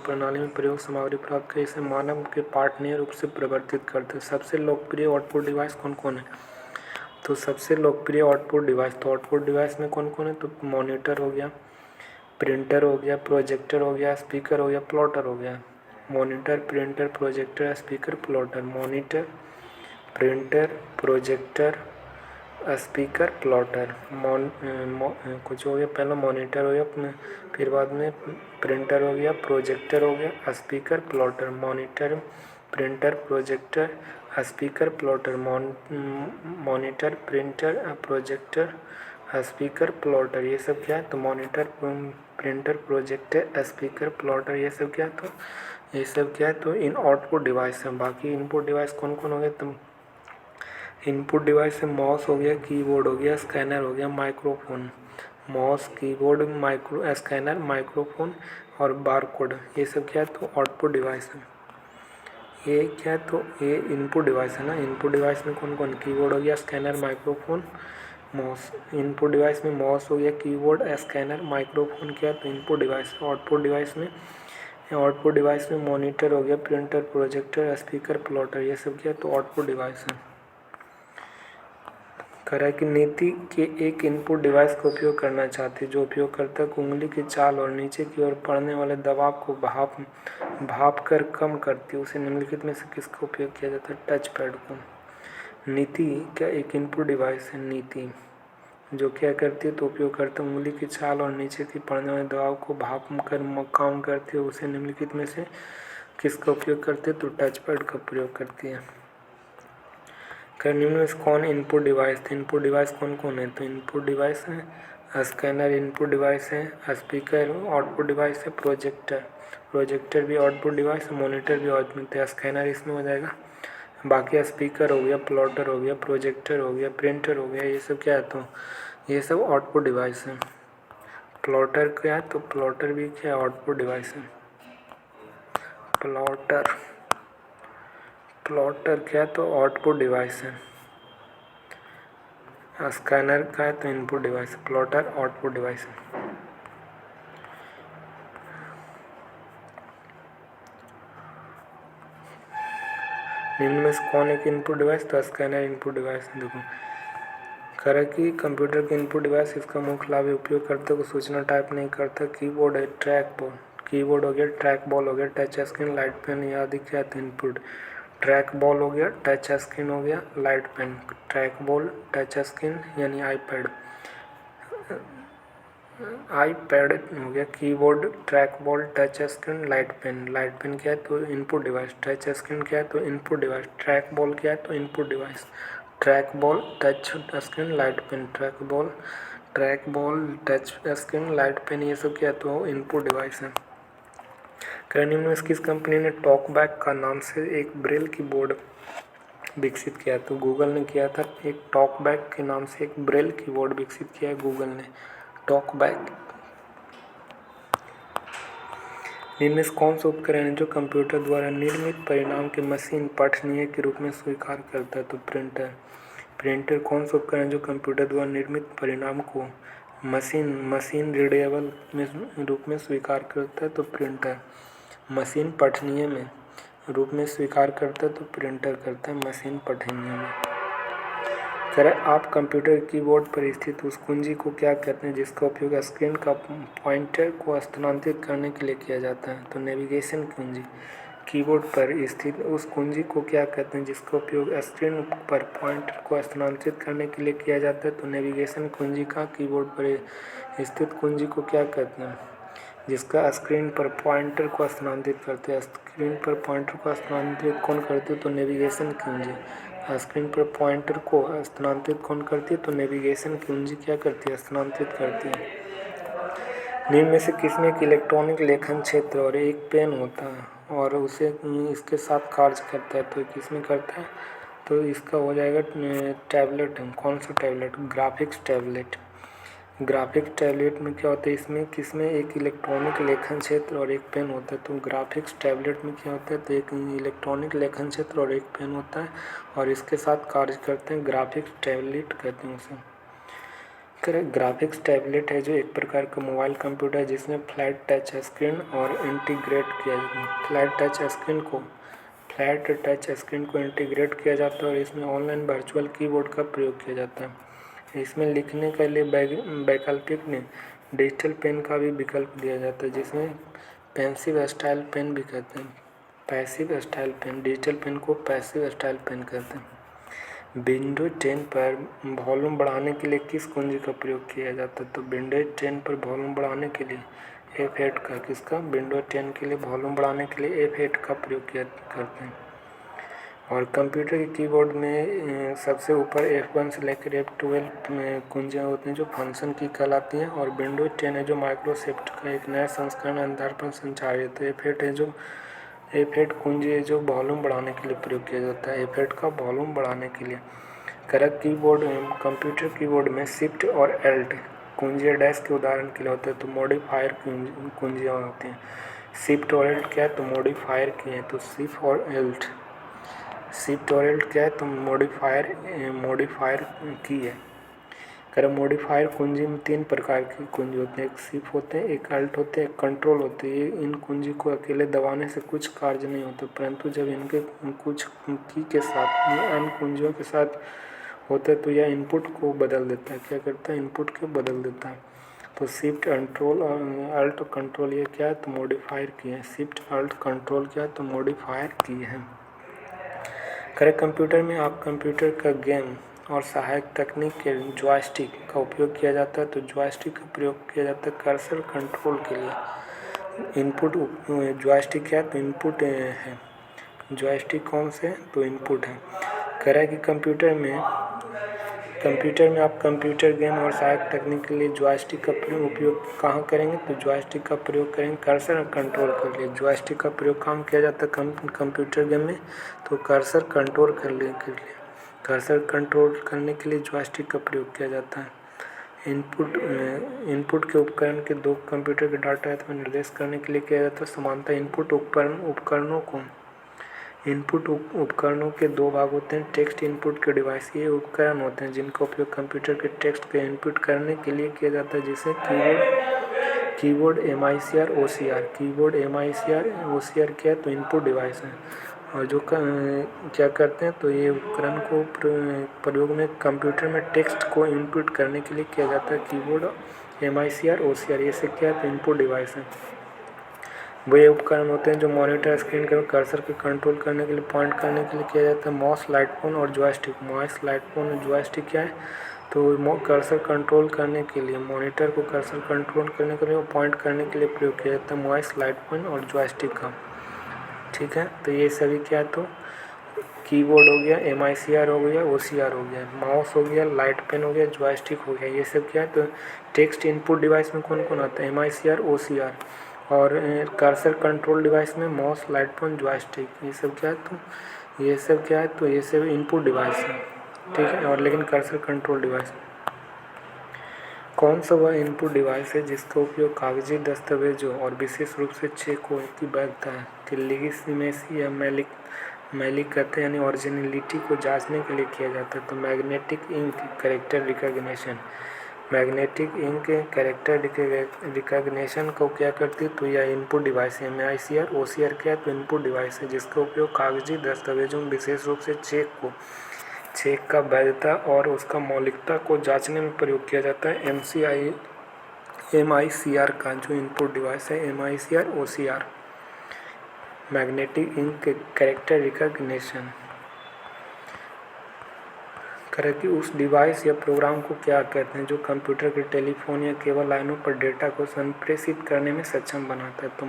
प्रणाली में प्रयोग सामग्री प्राप्त कर इसे मानव के पाठनीय रूप से परिवर्तित करते हैं। सबसे लोकप्रिय आउटपुट डिवाइस कौन कौन है? तो सबसे लोकप्रिय आउटपुट डिवाइस में कौन कौन है? तो मॉनिटर हो गया, प्रिंटर हो गया, प्रोजेक्टर हो गया, स्पीकर हो गया, प्लॉटर हो गया। Monitor, printer, projector, speaker, plotter. Monitor, printer, projector, speaker, plotter. कुछ हो गया, पहला मॉनिटर हो गया, फिर बाद में प्रिंटर हो गया, प्रोजेक्टर हो गया, speaker, plotter. Monitor, printer, projector, speaker, plotter. Monitor, printer, projector, speaker, plotter ये सब क्या है? तो monitor, printer, projector, speaker, plotter ये सब क्या है? तो इन आउटपुट डिवाइस है। बाकी इनपुट डिवाइस कौन कौन हो गए? तो इनपुट डिवाइस में माउस हो गया, कीबोर्ड हो गया, स्कैनर हो गया, microphone. Mouse, keyboard, micro scanner, microphone और बारकोड, ये सब क्या है तो आउटपुट डिवाइस है। ये क्या है तो ये इनपुट डिवाइस है ना। इनपुट डिवाइस में कौन कौन, कीबोर्ड हो गया, scanner, microphone, mouse. Input device में माउस हो गया, कीबोर्ड, स्कैनर, माइक्रोफोन क्या है तो इनपुट डिवाइस। आउटपुट डिवाइस में मॉनिटर हो गया, प्रिंटर, प्रोजेक्टर, स्पीकर, प्लॉटर, ये सब क्या है तो आउटपुट डिवाइस है। कह रहा है कि नीति के एक इनपुट डिवाइस का उपयोग करना चाहते हैं जो उपयोगकर्ता को उंगली की चाल और नीचे की ओर पड़ने वाले दबाव को भाप कर कम करती है, उसे निम्नलिखित में से किसका उपयोग किया जाता है, टच पैड को। नीति क्या एक इनपुट डिवाइस है, नीति जो क्या करती है तो उपयोगकर्ता उंगली की चाल और नीचे की पड़ने वाले दबाव को भाप कर कम करती है, उसे निम्नलिखित में से किसका उपयोग करती है तो टच पैड का प्रयोग करती है। निम्न में से कौन इनपुट डिवाइस थे, इनपुट डिवाइस कौन कौन है तो इनपुट डिवाइस है, स्कैनर इनपुट डिवाइस है, स्पीकर आउटपुट डिवाइस है, प्रोजेक्टर भी आउटपुट डिवाइस है, मॉनिटर भी आउटपुट है, स्कैनर इसमें हो जाएगा। बाकी स्पीकर हो गया, प्लॉटर हो गया, प्रोजेक्टर हो गया, प्रिंटर हो गया, ये सब क्या है तो ये सब आउटपुट डिवाइस है। प्लॉटर क्या है तो प्लॉटर भी क्या आउटपुट डिवाइस है। प्लॉटर क्या है तो आउटपुट डिवाइस है। स्कैनर का है तो input device, plotter output device है। निम्न में से कौन एक इनपुट डिवाइस तो स्कैनर इनपुट डिवाइस। देखो कह कि कंप्यूटर के इनपुट डिवाइस, इसका मुख्य लाभ उपयोगकर्ता को सूचना टाइप नहीं करता। कीबोर्ड है, कीबोर्ड हो गया, ट्रैक बॉल हो गया, टच स्क्रीन, लाइट पेन आदि क्या है इनपुट। ट्रैक बॉल हो गया, टच स्क्रीन हो गया, light pen. Track ball, touch screen यानी आईपैड हो गया, keyboard, track ball, touch screen, light pen क्या है तो इनपुट डिवाइस। टच स्क्रीन क्या है तो इनपुट डिवाइस। ट्रैक बॉल क्या है तो input device. Track ball, touch screen, light pen, track ball, touch screen, light pen, ये सब क्या है तो इनपुट डिवाइस है। निम्न में किस कंपनी ने टॉकबैक का नाम से एक ब्रेल कीबोर्ड विकसित किया तो गूगल ने किया था। एक टॉकबैक के नाम से एक ब्रेल कीबोर्ड विकसित किया है गूगल ने, टॉकबैक। निम्न में कौन सा उपकरण है जो कंप्यूटर द्वारा निर्मित परिणाम के मशीन पठनीय के रूप में स्वीकार करता है तो प्रिंटर कौन सा उपकरण जो कंप्यूटर द्वारा निर्मित परिणाम को मशीन रीडेबल में रूप में स्वीकार करता है तो प्रिंटर। मशीन पठनीय में रूप में स्वीकार करता है तो प्रिंटर करता है मशीन पठनीय में। आप कंप्यूटर कीबोर्ड पर स्थित उस कुंजी को क्या कहते हैं जिसका उपयोग स्क्रीन का पॉइंटर को स्थानांतरित करने के लिए किया जाता है तो नेविगेशन कुंजी। कीबोर्ड पर स्थित उस कुंजी को क्या कहते हैं जिसका उपयोग स्क्रीन पर पॉइंटर को स्थानांतरित करने के लिए किया जाता है तो नेविगेशन कुंजी का। कीबोर्ड पर स्थित कुंजी को क्या कहते हैं जिसका स्क्रीन पर पॉइंटर को स्थानांतरित करते हैं। स्क्रीन पर पॉइंटर को स्थानांतरित कौन करते हैं तो नेविगेशन कुंजी। स्क्रीन पर पॉइंटर को स्थानांतरित कौन करती है तो नेविगेशन कुंजी क्या करती है, स्थानांतरित करती है। निम्न में से किसमें एक इलेक्ट्रॉनिक लेखन क्षेत्र और एक पेन होता है और उसे इसके साथ कार्य करता है तो किसमें करता है तो इसका हो जाएगा टैबलेट। कौन सा tablet, graphics tablet. Graphics tablet में क्या होता है, इसमें किसमें एक इलेक्ट्रॉनिक लेखन क्षेत्र और एक पेन होता है तो ग्राफिक्स टैबलेट में क्या होता है तो एक इलेक्ट्रॉनिक लेखन क्षेत्र और एक पेन होता है और इसके साथ कार्य करते हैं, ग्राफिक्स टैबलेट कहते हैं उसे। ग्राफिक्स टैबलेट है जो एक प्रकार का मोबाइल कंप्यूटर है जिसमें फ्लैट टच स्क्रीन और इंटीग्रेट किया जाता है। फ्लैट टच स्क्रीन को इंटीग्रेट किया जाता है और इसमें ऑनलाइन वर्चुअल कीबोर्ड का प्रयोग किया जाता है। इसमें लिखने के लिए वैकल्पिक डिजिटल पेन का भी विकल्प दिया जाता है जिसमें पैसिव स्टाइल पेन भी कहते हैं। Passive style pen, digital pen को पैसिव स्टाइल पेन कहते हैं। विंडोज 10 पर वॉल्यूम बढ़ाने के लिए किस कुंजी का प्रयोग किया जाता है तो विंडोज 10 पर वॉल्यूम बढ़ाने के लिए F8 का, किसका, विंडोज 10 के लिए वॉल्यूम बढ़ाने के लिए F8 का प्रयोग किया करते हैं। और कंप्यूटर के कीबोर्ड में सबसे ऊपर F1 से लेकर F12 में कुंजियाँ होती हैं जो फंक्शन की कहलाती हैं और विंडोज 10 है जो माइक्रोसॉफ्ट का एक नया संस्करण आधार पर संचालित है। F8 है जो F8 कुंजी है जो वॉल्यूम बढ़ाने के लिए प्रयोग किया जाता है, F8 का वॉल्यूम बढ़ाने के लिए। कंप्यूटर कीबोर्ड में शिफ्ट और एल्ट कुंजी डैश के उदाहरण के लिए होते हैं तो मॉडिफायर कुंजियाँ होती हैं। शिफ्ट और एल्ट क्या है तो मॉडिफायर की है, तो शिफ्ट और एल्ट। शिफ्ट और एल्ट क्या है तो मॉडिफायर की है। कर मॉडिफायर कुंजी में 3 प्रकार की कुंजी होते हैं, एक शिफ्ट होते हैं, एक अल्ट होते हैं, एक कंट्रोल होते हैं। इन कुंजी को अकेले दबाने से कुछ कार्य नहीं होता, परंतु जब इनके कुछ की के साथ अन्य कुंजियों के साथ होता है तो यह इनपुट को बदल देता है। क्या करता है, इनपुट को बदल देता है। तो शिफ्ट कंट्रोल और अल्ट कंट्रोल ये क्या है तो मॉडिफायर की है। शिफ्ट अल्ट कंट्रोल क्या है तो मॉडिफायर की है। करेक्ट कंप्यूटर में आप कंप्यूटर का गेम और सहायक तकनीक के जॉयस्टिक का उपयोग किया जाता है, तो जॉयस्टिक का प्रयोग किया जाता है कर्सर कंट्रोल के लिए। इनपुट जॉयस्टिक क्या है तो इनपुट है, जॉयस्टिक कौन से तो इनपुट है। कह रहा है कि कंप्यूटर में आप कंप्यूटर गेम और सहायक तकनीक के लिए जॉयस्टिक का उपयोग कहाँ करेंगे तो जॉयस्टिक का प्रयोग करेंगे कर्सर और कंट्रोल के लिए। जॉयस्टिक का प्रयोग कहाँ किया जाता है कंप्यूटर गेम में तो कर्सर कंट्रोल करने के लिए। कर्सर कंट्रोल करने के लिए जॉयस्टिक का प्रयोग किया जाता है। इनपुट के उपकरण के 2 कंप्यूटर के डाटा अथवा निर्देश करने के लिए किया जाता है समानता। इनपुट उपकरणों के 2 भाग होते हैं, टेक्स्ट इनपुट के डिवाइस। ये उपकरण होते हैं जिनका उपयोग कंप्यूटर के टेक्स्ट के इनपुट करने के लिए किया जाता है, जैसे keyboard MICR OCR। Keyboard MICR OCR क्या है तो इनपुट डिवाइस है, और जो क्या करते हैं तो ये उपकरण को प्रयोग में कंप्यूटर में टेक्स्ट को इनपुट करने के लिए किया जाता है। कीबोर्ड MICR OCR ये से क्या है तो इनपुट डिवाइस है। वे उपकरण होते हैं जो मॉनिटर स्क्रीन के कर्सर के कंट्रोल करने के लिए पॉइंट करने के लिए किया जाता है। माउस लाइट फोन और जॉयस्टिक। माउस लाइट फोन और जॉयस्टिक क्या है तो कर्सर कंट्रोल करने के लिए, मॉनिटर को कर्सर कंट्रोल करने के लिए और पॉइंट करने के लिए प्रयोग किया जाता है माउस लाइट फोन और जॉयस्टिक का। ठीक है, तो ये सभी क्या है तो कीबोर्ड हो गया, MICR हो गया, OCR हो गया, माउस हो गया, लाइट पेन हो गया, जॉयस्टिक हो गया, ये सब क्या है तो टेक्स्ट इनपुट डिवाइस में कौन कौन आता है MICR OCR। और कर्सर कंट्रोल डिवाइस में माउस लाइट पेन जॉयस्टिक, ये सब क्या है तो ये सब इनपुट डिवाइस है। ठीक है, और लेकिन कर्सर कंट्रोल डिवाइस कौन सा वह इनपुट डिवाइस है जिसका उपयोग कागजी दस्तावेजों और विशेष रूप से चेकों की वैधता है कि लेजिटिमेसी या मैलिक कहते हैं यानी ओरिजिनलिटी को जांचने के लिए किया जाता है। तो magnetic ink character recognition. Magnetic ink character recognition को क्या करती है तो यह इनपुट डिवाइस है। MICR OCR क्या है तो इनपुट डिवाइस है जिसका उपयोग कागजी दस्तावेजों में विशेष रूप से चेक का वैधता और उसका मौलिकता को जांचने में प्रयोग किया जाता है। MICR का जो इनपुट डिवाइस है MICR OCR magnetic ink character recognition करे कि उस डिवाइस या प्रोग्राम को क्या कहते हैं जो कंप्यूटर के टेलीफोन या केबल लाइनों पर डेटा को संप्रेषित करने में सक्षम बनाता है। तो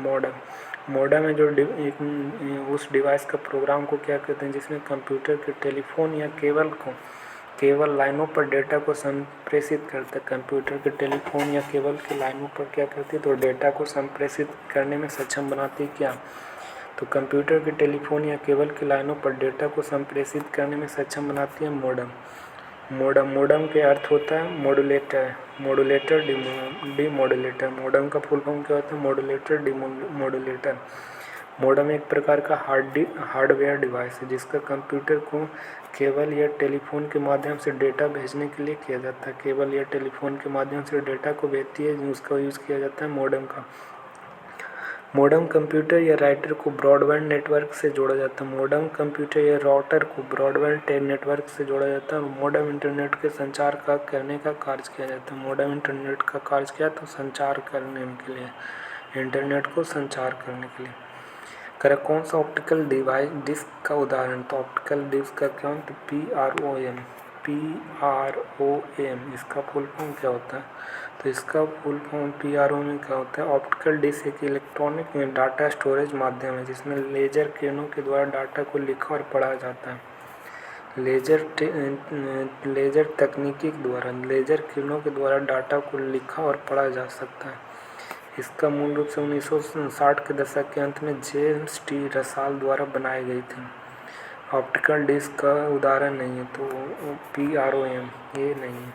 मॉडम है जो उस डिवाइस का प्रोग्राम को क्या कहते हैं जिसमें कंप्यूटर के टेलीफोन या केबल लाइनों पर डेटा को संप्रेषित करता है। कंप्यूटर के टेलीफोन या केबल की लाइनों पर क्या करती है तो डेटा को संप्रेषित करने में सक्षम बनाती है क्या तो कंप्यूटर के टेलीफोन या केबल की लाइनों पर डेटा को संप्रेषित करने में सक्षम बनाती है मोडम के अर्थ होता है मॉड्यूलेटर डीमॉड्यूलेटर। मोडम का फुल फॉर्म क्या होता है मॉड्यूलेटर डीमॉड्यूलेटर। मोडम एक प्रकार का हार्डवेयर डिवाइस है जिसका कंप्यूटर को केबल या टेलीफोन के माध्यम से डेटा भेजने के लिए किया जाता है। केबल या टेलीफोन के माध्यम से डेटा को भेजती है उसका यूज़ किया जाता है मोडम का। मोडम कंप्यूटर या राउटर को ब्रॉडबैंड नेटवर्क से जोड़ा जाता है। मोडम कंप्यूटर या राउटर को ब्रॉडबैंड नेटवर्क से जोड़ा जाता है और मोडम इंटरनेट के संचार का करने का कार्य किया जाता है। मोडम इंटरनेट का कार्य किया तो संचार करने के लिए, इंटरनेट को संचार करने के लिए। करें कौन सा ऑप्टिकल डिवाइस डिस्क का उदाहरण तो ऑप्टिकल डिस्क का क्या होता है PROM। इसका फुल फॉर्म क्या होता है तो इसका फुल फॉर्म PROM क्या होता है ऑप्टिकल डिस्क एक इलेक्ट्रॉनिक में डाटा स्टोरेज माध्यम है जिसमें लेजर किरणों के द्वारा डाटा को लिखा और पढ़ा जाता है। लेजर तकनीकी द्वारा लेजर किरणों के द्वारा डाटा को लिखा और पढ़ा जा सकता है। इसका मूल रूप से 1960 के दशक के अंत में जेम्स टी रसाल द्वारा बनाई गई थी। ऑप्टिकल डिस्क का उदाहरण नहीं है तो PROM ये नहीं है।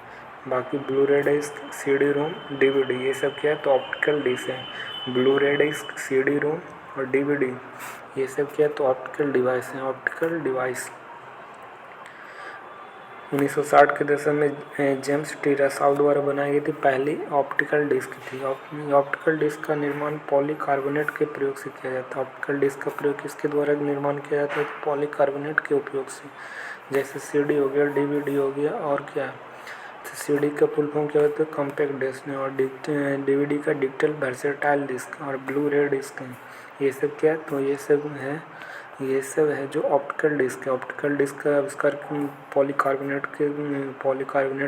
बाकी ब्लू रे डिस्क, CD रोम, DVD ये सब क्या है तो ऑप्टिकल डिस्क है। ब्लू रे डिस्क, CD रोम और DVD ये सब क्या है तो ऑप्टिकल डिवाइस है, ऑप्टिकल डिवाइस। 1960 के दशक में जेम्स टी रसाव द्वारा बनाई गई थी पहली ऑप्टिकल डिस्क थी। ऑप्टिकल डिस्क का निर्माण पॉलीकार्बोनेट के प्रयोग से किया जाता है। ऑप्टिकल डिस्क का प्रयोग किसके द्वारा निर्माण किया जाता है तो पॉलीकार्बोनेट के उपयोग से। जैसे CD हो गया, DVD हो गया और क्या है तो CD का फुल फॉर्म क्या होता है कॉम्पैक्ट डिस्क और DVD का डिजिटल वर्सेटाइल डिस्क और ब्लू रे डिस्क ये सब क्या है तो ये सब है जो ऑप्टिकल डिस्क है। ऑप्टिकल डिस्क का आविष्कार पॉलीकार्बोनेट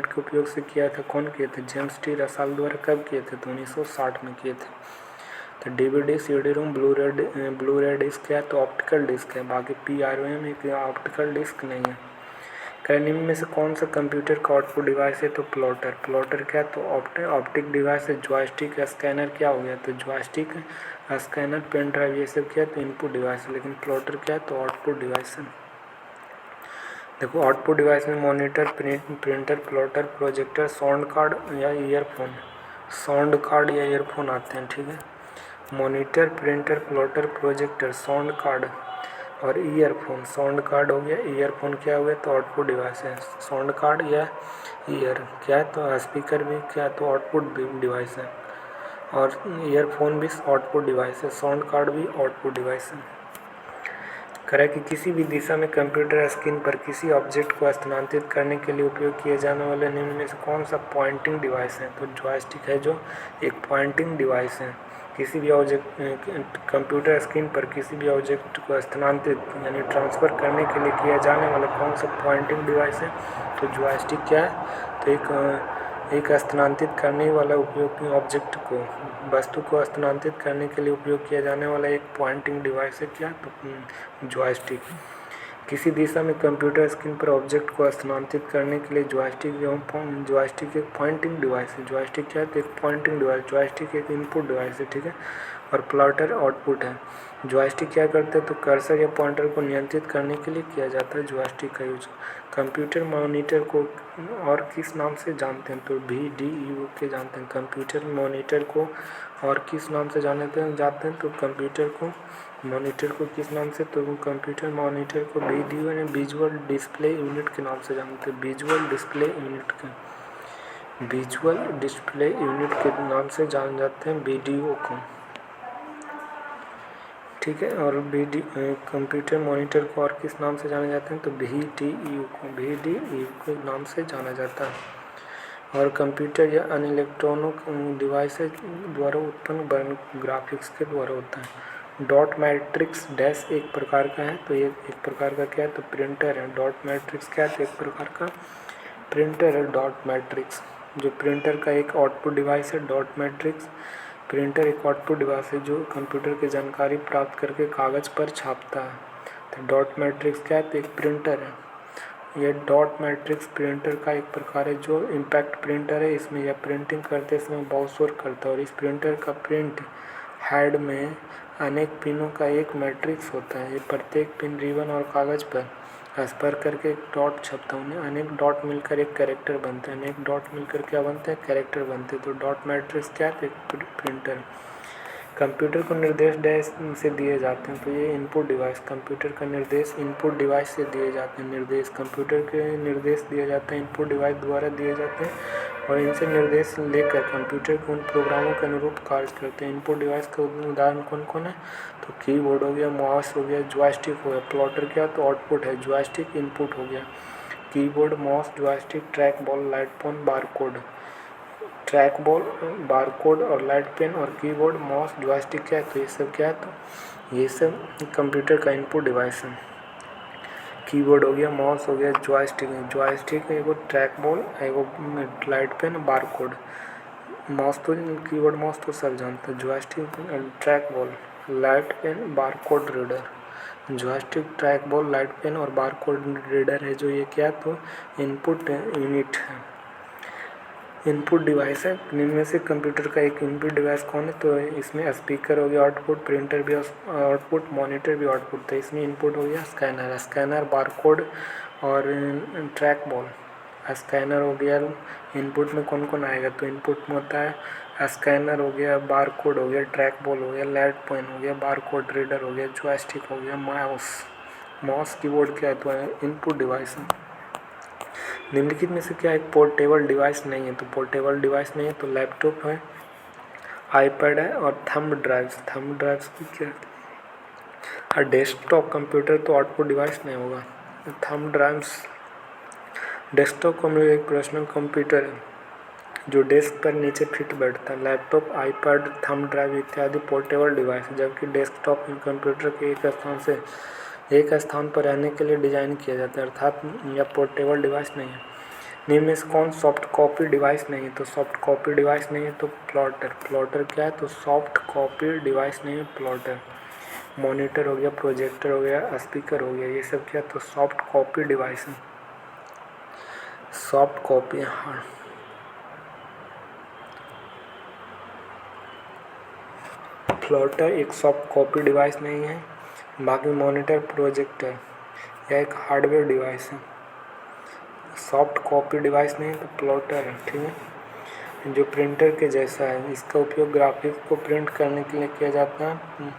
के उपयोग से किया था। कौन किए थे? जेम्स टी रसाल द्वारा कब किए थे तो 1960 में किए थे। तो DVD, CD रोम, ब्लू रे डिस्क क्या है तो ऑप्टिकल डिस्क है। बाकी PROM एक ऑप्टिकल डिस्क नहीं है। निम्न में से कौन सा कंप्यूटर का आउटपुट डिवाइस है तो प्लॉटर क्या है तो ऑप्टिक डिवाइस है। जॉयस्टिक स्कैनर क्या हो गया तो जॉयस्टिक स्कैनर, पेन ड्राइव ये सब क्या है तो इनपुट डिवाइस है। लेकिन प्लॉटर क्या है तो आउटपुट डिवाइस है। देखो आउटपुट डिवाइस में monitor, printer, plotter, projector, sound card या ईयरफोन आते हैं। ठीक है, monitor, printer, plotter, projector, sound card और ईयरफोन। साउंड कार्ड हो गया, ईयरफोन क्या हो गया तो आउटपुट डिवाइस है। साउंड कार्ड या ईयर क्या है तो स्पीकर भी क्या है तो आउटपुट डिवाइस है और ईयरफोन भी आउटपुट डिवाइस है। साउंड कार्ड भी आउटपुट डिवाइस है। करें कि किसी भी दिशा में कंप्यूटर स्क्रीन पर किसी ऑब्जेक्ट को स्थानांतरित करने के लिए उपयोग किए जाने वाले निम्न में से कौन सा पॉइंटिंग डिवाइस है तो जॉयस्टिक है जो एक पॉइंटिंग डिवाइस है। किसी भी ऑब्जेक्ट कंप्यूटर स्क्रीन पर किसी भी ऑब्जेक्ट को स्थानांतरित यानी ट्रांसफ़र करने के लिए किया जाने वाला कौन सा पॉइंटिंग डिवाइस है तो जॉयस्टिक क्या है तो एक स्थानांतरित करने वाला उपयोग ऑब्जेक्ट को वस्तु को स्थानांतरित करने के लिए उपयोग किया जाने वाला एक पॉइंटिंग डिवाइस है क्या तो जॉयस्टिक। किसी दिशा में कंप्यूटर स्क्रीन पर ऑब्जेक्ट को स्थानांतरित करने के लिए जॉयस्टिक एक पॉइंटिंग डिवाइस है। जॉयस्टिक क्या है तो एक पॉइंटिंग डिवाइस, जॉयस्टिक एक इनपुट डिवाइस है। ठीक है, और प्लॉटर आउटपुट है। जॉयस्टिक क्या करता है तो कर्सर या पॉइंटर को नियंत्रित करने के लिए किया जाता है जॉयस्टिक का यूज। कंप्यूटर मॉनिटर को और किस नाम से जानते हैं तो VDEO के जानते हैं। कंप्यूटर मॉनिटर को और किस नाम से जाते हैं तो कंप्यूटर को मॉनिटर को किस नाम से तो कंप्यूटर मॉनिटर को VDEO यानी विजुअल डिस्प्ले यूनिट के नाम से जानते हैं। विजुअल डिस्प्ले यूनिट के नाम से जान जाते हैं VDEO को। ठीक है, और कंप्यूटर मॉनिटर को और किस नाम से जाने जाते हैं तो VDEO के नाम से जाना जाता है। और कंप्यूटर या अन्य इलेक्ट्रॉनिक डिवाइसेज द्वारा उत्पन्न वर्णन ग्राफिक्स के द्वारा होता है। डॉट मैट्रिक्स डैश एक प्रकार का है तो ये एक प्रकार का क्या है तो प्रिंटर है। डॉट मैट्रिक्स क्या है तो एक प्रकार का प्रिंटर है। डॉट मैट्रिक्स जो प्रिंटर का एक आउटपुट डिवाइस है। डॉट मैट्रिक्स प्रिंटर एक आउटपुट डिवाइस है जो कंप्यूटर की जानकारी प्राप्त करके कागज़ पर छापता है। तो डॉट मैट्रिक्स क्या है तो एक प्रिंटर है। यह डॉट मैट्रिक्स प्रिंटर का एक प्रकार है जो इम्पैक्ट प्रिंटर है। इसमें यह प्रिंटिंग करते समय बहुत शोर करता है और इस प्रिंटर का प्रिंट हेड में अनेक पिनों का एक मैट्रिक्स होता है। ये प्रत्येक पिन रिबन और कागज़ पर स्पर करके एक डॉट छपता है। उन्हें अनेक डॉट मिलकर एक कैरेक्टर बनते हैं। अनेक डॉट मिलकर क्या बनते हैं कैरेक्टर बनते हैं। तो डॉट मैट्रिक्स क्या है एक प्रिंटर। कंप्यूटर को निर्देश डैश से दिए जाते हैं तो ये इनपुट डिवाइस। कंप्यूटर का निर्देश इनपुट डिवाइस से दिए जाते हैं। निर्देश कंप्यूटर के निर्देश दिए जाते हैं इनपुट डिवाइस द्वारा दिए जाते हैं और इनसे निर्देश लेकर कंप्यूटर को उन प्रोग्रामों के अनुरूप कार्य करते हैं। इनपुट डिवाइस का उदाहरण कौन कौन है तो कीबोर्ड हो गया, माउस हो गया, जॉयस्टिक हो गया। प्लॉटर क्या तो आउटपुट है, जॉयस्टिक इनपुट हो गया। Keyboard, mouse, joystick, track ball, light pen, barcode. Track ball, barcode और लाइट पेन और कीबोर्ड, माउस, जॉयस्टिक क्या है तो ये सब क्या है तो ये सब कंप्यूटर का इनपुट डिवाइस है। कीबोर्ड हो गया, माउस हो गया, जॉयस्टिक एगो ट्रैक बॉल, एगो लाइट पेन, बारकोड। माउस तो कीबोर्ड माउस तो सब जानते हैं। Joystick, track ball, light pen, barcode reader. Joystick, track ball, light pen और बारकोड रीडर है जो ये क्या तो इनपुट यूनिट है, इनपुट डिवाइस है। इनमें में से कंप्यूटर का एक इनपुट डिवाइस कौन है तो इसमें स्पीकर हो गया आउटपुट, प्रिंटर भी आउटपुट, मॉनिटर भी आउटपुट। तो इसमें इनपुट हो गया स्कैनर, बारकोड और ट्रैक बॉल। स्कैनर हो गया। इनपुट में कौन कौन आएगा, तो इनपुट में होता है स्कैनर हो गया, बार कोड हो गया, ट्रैक बॉल हो गया, लाइट पेन हो गया, बार कोड रीडर हो गया, जॉयस्टिक हो गया, माउस कीबोर्ड क्या है, तो इनपुट डिवाइस है। निम्नलिखित में से क्या एक पोर्टेबल डिवाइस नहीं है, तो पोर्टेबल डिवाइस नहीं है तो लैपटॉप है, आईपैड है और थंब ड्राइव्स की क्या है। और डेस्कटॉप कंप्यूटर तो आउटपुट डिवाइस नहीं होगा। थंब ड्राइव्स डेस्कटॉप कंप्यूटर एक पर्सनल कंप्यूटर है जो डेस्क पर नीचे फिट बैठता है। लैपटॉप, आईपैड, थंब ड्राइव इत्यादि पोर्टेबल डिवाइस है, जबकि डेस्कटॉप कंप्यूटर के एक स्थान पर रहने के लिए डिजाइन किया जाता है, अर्थात यह पोर्टेबल डिवाइस नहीं है। निम्न में से कौन सॉफ्ट कॉपी डिवाइस नहीं है, तो सॉफ्ट कॉपी डिवाइस नहीं है तो प्लॉटर क्या है, तो सॉफ्ट कॉपी डिवाइस नहीं है प्लॉटर। मॉनिटर हो गया, प्रोजेक्टर हो गया, स्पीकर हो गया, ये सब क्या तो सॉफ्ट कॉपी डिवाइस है। सॉफ्ट कॉपी, हाँ। प्लॉटर एक सॉफ्ट कॉपी डिवाइस नहीं है। बाकी मॉनिटर, प्रोजेक्टर यह एक हार्डवेयर डिवाइस है। सॉफ्ट कॉपी डिवाइस नहीं है तो प्लॉटर है, ठीक है। जो प्रिंटर के जैसा है, इसका उपयोग ग्राफिक्स को प्रिंट करने के लिए किया जाता है।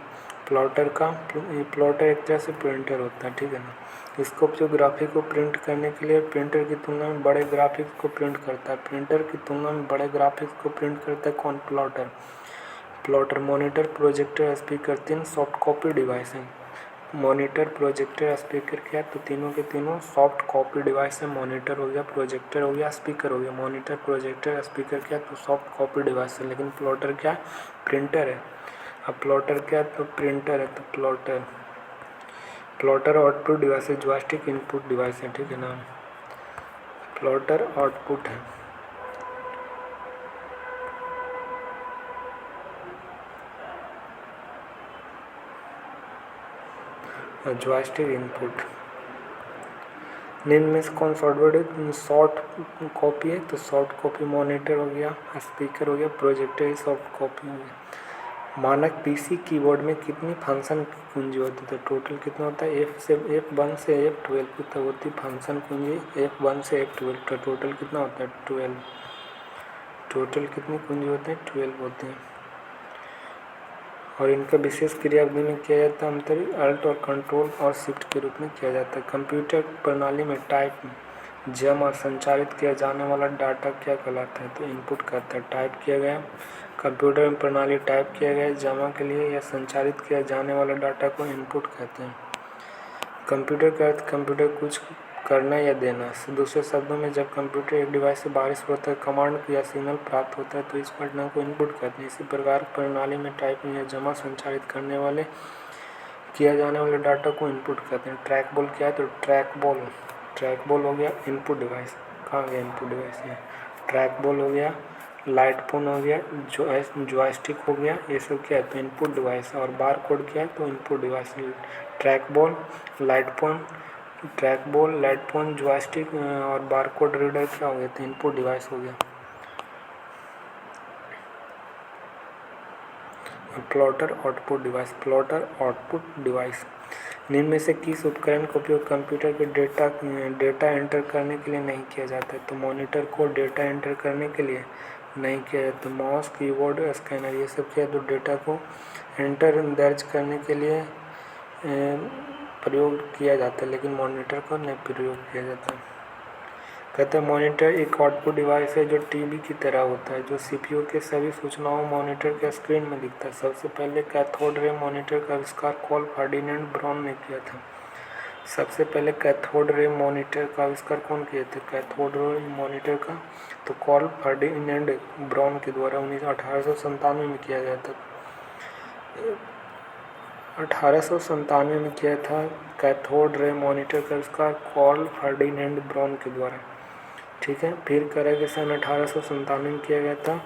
प्लॉटर एक तरह से प्रिंटर होता है, ठीक है ना। इसका उपयोग ग्राफिक को प्रिंट करने के लिए प्रिंटर की तुलना में बड़े ग्राफिक्स को प्रिंट करता है। प्रिंटर की तुलना में बड़े ग्राफिक्स को प्रिंट करता है कौन, प्लॉटर। मॉनिटर, प्रोजेक्टर, स्पीकर तीन सॉफ्ट कॉपी डिवाइस हैं। मॉनिटर, प्रोजेक्टर, स्पीकर क्या है, तो तीनों के तीनों सॉफ्ट कॉपी डिवाइस है। मॉनिटर हो गया, प्रोजेक्टर हो गया, स्पीकर हो गया। मॉनिटर, प्रोजेक्टर, स्पीकर क्या है, तो सॉफ्ट कॉपी डिवाइस है। लेकिन प्लॉटर क्या है, प्रिंटर है। अब प्लॉटर क्या है, तो प्रिंटर है, तो प्लॉटर आउटपुट डिवाइस है, जॉयस्टिक इनपुट डिवाइस है, ठीक है ना। प्लॉटर आउटपुट है, जॉयस्टिक इनपुट। निम्न में से कौन शॉर्ट कॉपी है, तो शॉर्ट कॉपी मॉनिटर हो गया, स्पीकर हो गया, प्रोजेक्टर सॉफ्ट कॉपी हो गया। मानक पीसी कीबोर्ड में कितनी फंक्शन कुंजी होती है, तो टोटल कितना होता है, F1 से F12 तक होती फंक्शन कुंजी, F1 से F12 तो टोटल कितना होता है 12। टोटल कितनी कुंजी होते हैं, 12 होते हैं। और इनका विशेष क्रियाविधि में किया जाता है अंतर अल्ट और कंट्रोल और शिफ्ट के रूप में किया जाता है। कंप्यूटर प्रणाली में टाइप, जमा, संचारित किया जाने वाला डाटा क्या कहलाता है, तो इनपुट कहता है। टाइप किया गया, कंप्यूटर में प्रणाली टाइप किया गया जमा के लिए या संचारित किया जाने वाला डाटा को इनपुट कहते हैं। कंप्यूटर का अर्थ कंप्यूटर कुछ करना या देना। दूसरे शब्दों में जब कंप्यूटर एक डिवाइस से बाहर होता है, कमांड या सिग्नल प्राप्त होता है तो इस घटना को इनपुट कहते हैं। इसी प्रकार प्रणाली में टाइपिंग या जमा संचारित करने वाले किया जाने वाले डाटा को इनपुट कहते हैं। ट्रैक बॉल क्या है, तो ट्रैक बॉल हो गया इनपुट डिवाइस। कहाँ गया इनपुट डिवाइस, है ट्रैक बॉल हो गया, लाइट फोन हो गया, जॉयस्टिक हो गया, ये सब क्या है तो इनपुट डिवाइस है। और बार कोड क्या है, तो input device. Track ball, light phone, joystick और बार कोड रीडर क्या हो गया, तो इनपुट डिवाइस हो गया। Plotter output device. निम्न में से किस उपकरण का उपयोग कंप्यूटर के डेटा एंटर करने के लिए नहीं किया जाता है, तो मॉनिटर को डेटा एंटर करने के लिए नहीं किया जाता। माउस, कीबोर्ड, स्कैनर ये सब क्या है, तो डेटा को दर्ज करने के लिए प्रयोग किया जाता है, लेकिन मॉनिटर को नहीं प्रयोग किया जाता। कहते हैं मॉनिटर एक आउटपुट डिवाइस है जो टीवी की तरह होता है, जो सीपीयू के सभी सूचनाओं मॉनिटर के स्क्रीन में दिखता है। सबसे पहले कैथोड रे मॉनिटर का आविष्कार कार्ल फर्डिनेंड ब्राउन ने किया था। सबसे पहले कैथोड रे मॉनिटर का आविष्कार कौन किए थे, कैथोड रे मॉनिटर का, तो कार्ल फर्डिनेंड ब्राउन के द्वारा 1897 में किया गया था। 1897 में किया था कैथोड रे मॉनिटर का आविष्कार कार्ल फर्डिनेंड ब्राउन के द्वारा, ठीक है। फिर करेंगे सन 1897 में किया गया था।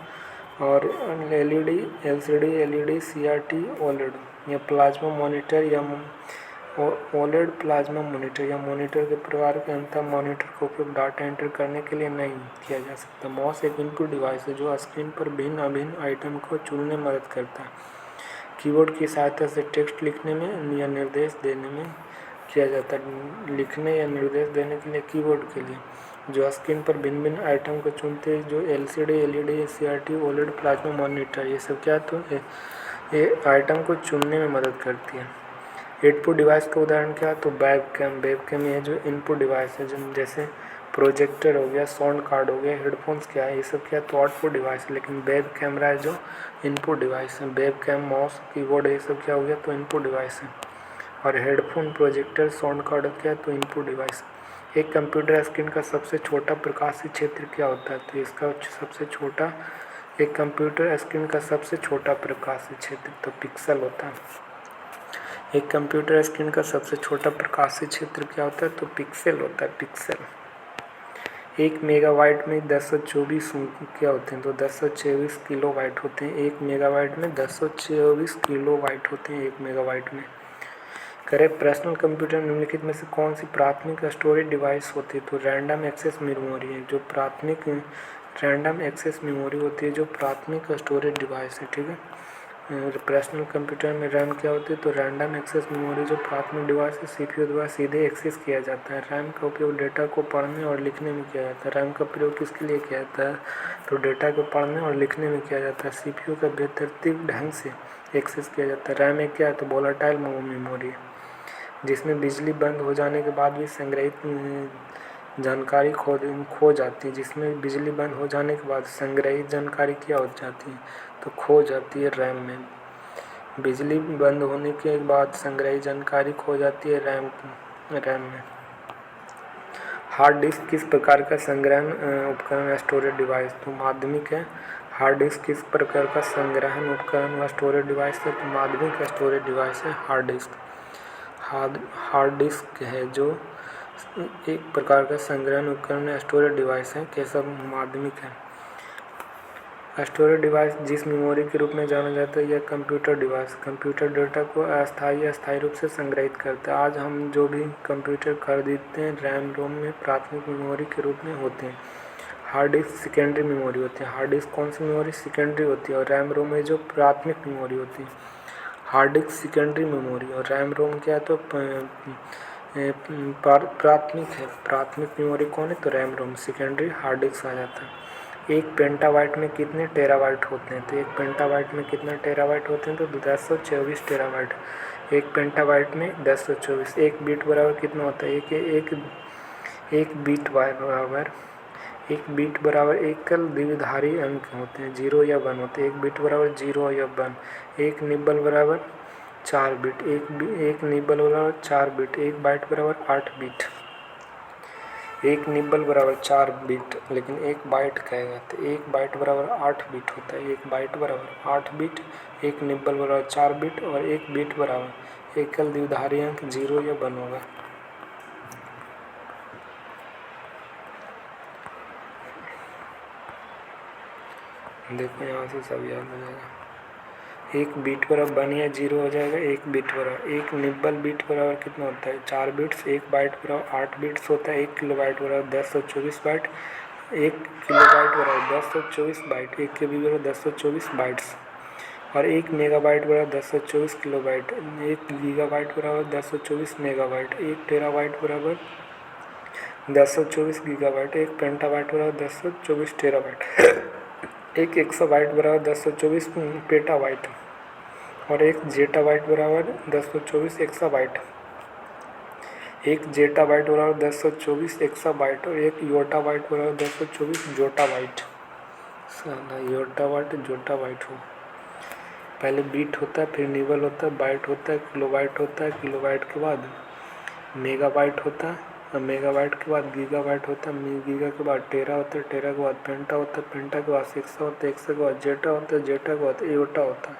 और एलसीडी, सीआरटी, ओलेड या प्लाज्मा मॉनिटर या ओलेड प्लाज्मा मॉनिटर या मॉनिटर के प्रकार के अंतर मॉनिटर का उपयोग डाटा एंटर करने के लिए नहीं किया जा सकता। माउस एक इनपुट डिवाइस है जो स्क्रीन पर भिन्न अभिन्न आइटम को चुनने में मदद करता है। कीबोर्ड की सहायता से टेक्स्ट लिखने में या निर्देश देने में किया जाता है लिखने या निर्देश देने के लिए कीबोर्ड के लिए, जो स्क्रीन पर भिन्न भिन्न आइटम को चुनते हैं, जो LCD, LED, CRT, OLED, plasma monitor, ये सब क्या तो ये आइटम को चुनने में मदद करती है। इनपुट डिवाइस का उदाहरण क्या है तो वेबकैम ये जो इनपुट डिवाइस है, जो जैसे प्रोजेक्टर हो गया, साउंड कार्ड हो गया, हेडफोन्स क्या है, ये सब क्या तो आउटपुट डिवाइस है, लेकिन वेब कैमरा है जो इनपुट डिवाइस है। वेबकैम, माउस, कीबोर्ड ये सब क्या हो गया तो इनपुट डिवाइस है, और हेडफोन, प्रोजेक्टर, साउंड कार्ड क्या है तो इनपुट डिवाइस। एक कंप्यूटर स्क्रीन का सबसे छोटा प्रकाशीय क्षेत्र क्या होता है तो इसका सबसे छोटा, एक कंप्यूटर स्क्रीन का सबसे छोटा प्रकाशीय क्षेत्र तो पिक्सल होता है। एक कंप्यूटर स्क्रीन का सबसे छोटा प्रकाशीय क्षेत्र क्या होता है तो पिक्सल होता है, पिक्सल। 1 मेगाबाइट में 1024 क्या होते हैं तो 1024 किलोबाइट होते हैं। 1 मेगाबाइट में 1024 किलोबाइट होते हैं 1 मेगाबाइट में। करेक्ट पर्सनल कंप्यूटर निम्नलिखित में से कौन सी प्राथमिक स्टोरेज डिवाइस होती है तो रैंडम एक्सेस मेमोरी है, जो प्राथमिक रैंडम एक्सेस मेमोरी होती है, जो प्राथमिक स्टोरेज डिवाइस है। ठीक है, पर्सनल कंप्यूटर में रैम क्या होती है तो रैंडम एक्सेस मेमोरी, जो प्राथमिक डिवाइस है, CPU द्वारा सीधे एक्सेस किया जाता है। रैम का उपयोग डेटा को पढ़ने और लिखने में किया जाता है। रैम का प्रयोग किसके लिए किया जाता है तो डेटा को पढ़ने और लिखने में किया जाता है। CPU का बेतरतीब ढंग से एक्सेस किया जाता है। रैम एक क्या है तो वोलेटाइल मेमोरी है, जिसमें बिजली बंद हो जाने के बाद भी संग्रहित जानकारी खो जाती है। जिसमें बिजली बंद हो जाने के बाद संग्रहित जानकारी क्या हो जाती है तो खो जाती है रैम में। बिजली बंद होने के बाद संग्रहित जानकारी खो जाती है रैम में। हार्ड डिस्क किस प्रकार का संग्रहण उपकरण या स्टोरेज डिवाइस तो माध्यमिक है। हार्ड डिस्क किस प्रकार का संग्रहण उपकरण व स्टोरेज डिवाइस है तो माध्यमिक स्टोरेज डिवाइस है हार्ड डिस्क। हार्ड डिस्क है जो एक प्रकार का संग्रहण उपकरण या स्टोरेज डिवाइस है, कैसा माध्यमिक है। स्टोरेज डिवाइस जिस मेमोरी के रूप में जाना जाता है यह कंप्यूटर डिवाइस कंप्यूटर डेटा को अस्थायी रूप से संग्रहित करता है। आज हम जो भी कंप्यूटर खरीदते हैं रैम रोम में प्राथमिक मेमोरी के रूप में होते हैं। हार्ड डिस्क सेकेंडरी मेमोरी होती है। हार्ड डिस्क कौन सी मेमोरी सेकेंडरी होती है, और रैम रोम में जो प्राथमिक मेमोरी होती है। हार्ड डिस्क सेकेंडरी मेमोरी और रैम रोम क्या है तो प्राथमिक है। प्राथमिक मेमोरी कौन है तो RAM ROM, secondary hard disk आ जाता है। एक पेंटाबाइट में कितने टेराबाइट होते हैं तो एक पेंटाबाइट में कितने टेराबाइट होते हैं तो 1024 टेराबाइट। एक पेंटाबाइट में 1024। एक बीट बराबर कितना होता है एक बीट बराबर एकल द्विधारी अंक होते हैं, 0 या 1 होते हैं। एक बीट बराबर 0 या 1। एक निब्बल बराबर 4 बिट। एक निब्बल बराबर 4 बिट। एक बाइट बराबर 8 बिट। एक निब्बल बराबर 4 बिट, लेकिन एक बाइट कहेगा तो एक बाइट बराबर 8 बिट होता है। एक बाइट बराबर 8 बिट। एक निब्बल बराबर 4 बिट और एक बिट बराबर एकल द्विधारी अंक 0 या 1 होगा। देखो यहाँ से सब याद हो जाएगा। एक बीट बराबर 1 या 0 हो जाएगा। एक बिट बराबर, एक निब्बल बिट बराबर कितना होता है 4 बिट्स। एक बाइट बराबर 8 बिट्स होता है। एक किलोबाइट बराबर 1024 बाइट। एक किलोबाइट बराबर 1024 बाइट। एक KB बराबर 1024 बाइट्स। और एक मेगाबाइट बराबर 1024 किलोबाइट। एक गीगाबाइट बराबर 1024 मेगाबाइट। एक टेराबाइट बराबर 1024 गीगाबाइट। एक पेंटाबाइट बराबर 1024 टेराबाइट। एक 100 बाइट बराबर 1024 पेटाबाइट। और एक जेटाबाइट बराबर 1024 एक्साबाइट। एक जेटाबाइट बराबर 1024 एक्साबाइट और एक योटाबाइट बराबर 1024 जोटाबाइट। साला योटाबाइट जोटाबाइट हो। पहले बीट होता है, फिर निबल होता है, बाइट होता है, किलोबाइट होता है, किलोबाइट के बाद मेगाबाइट होता है, और मेगाबाइट के बाद गीगाबाइट होता है, गीगा के बाद टेरा होता है, टेरा के बाद पेंटा होता है, पेंटा के बाद 600 होता है, 600 के बाद जेटा होता है, जेटा के बाद योटा होता है,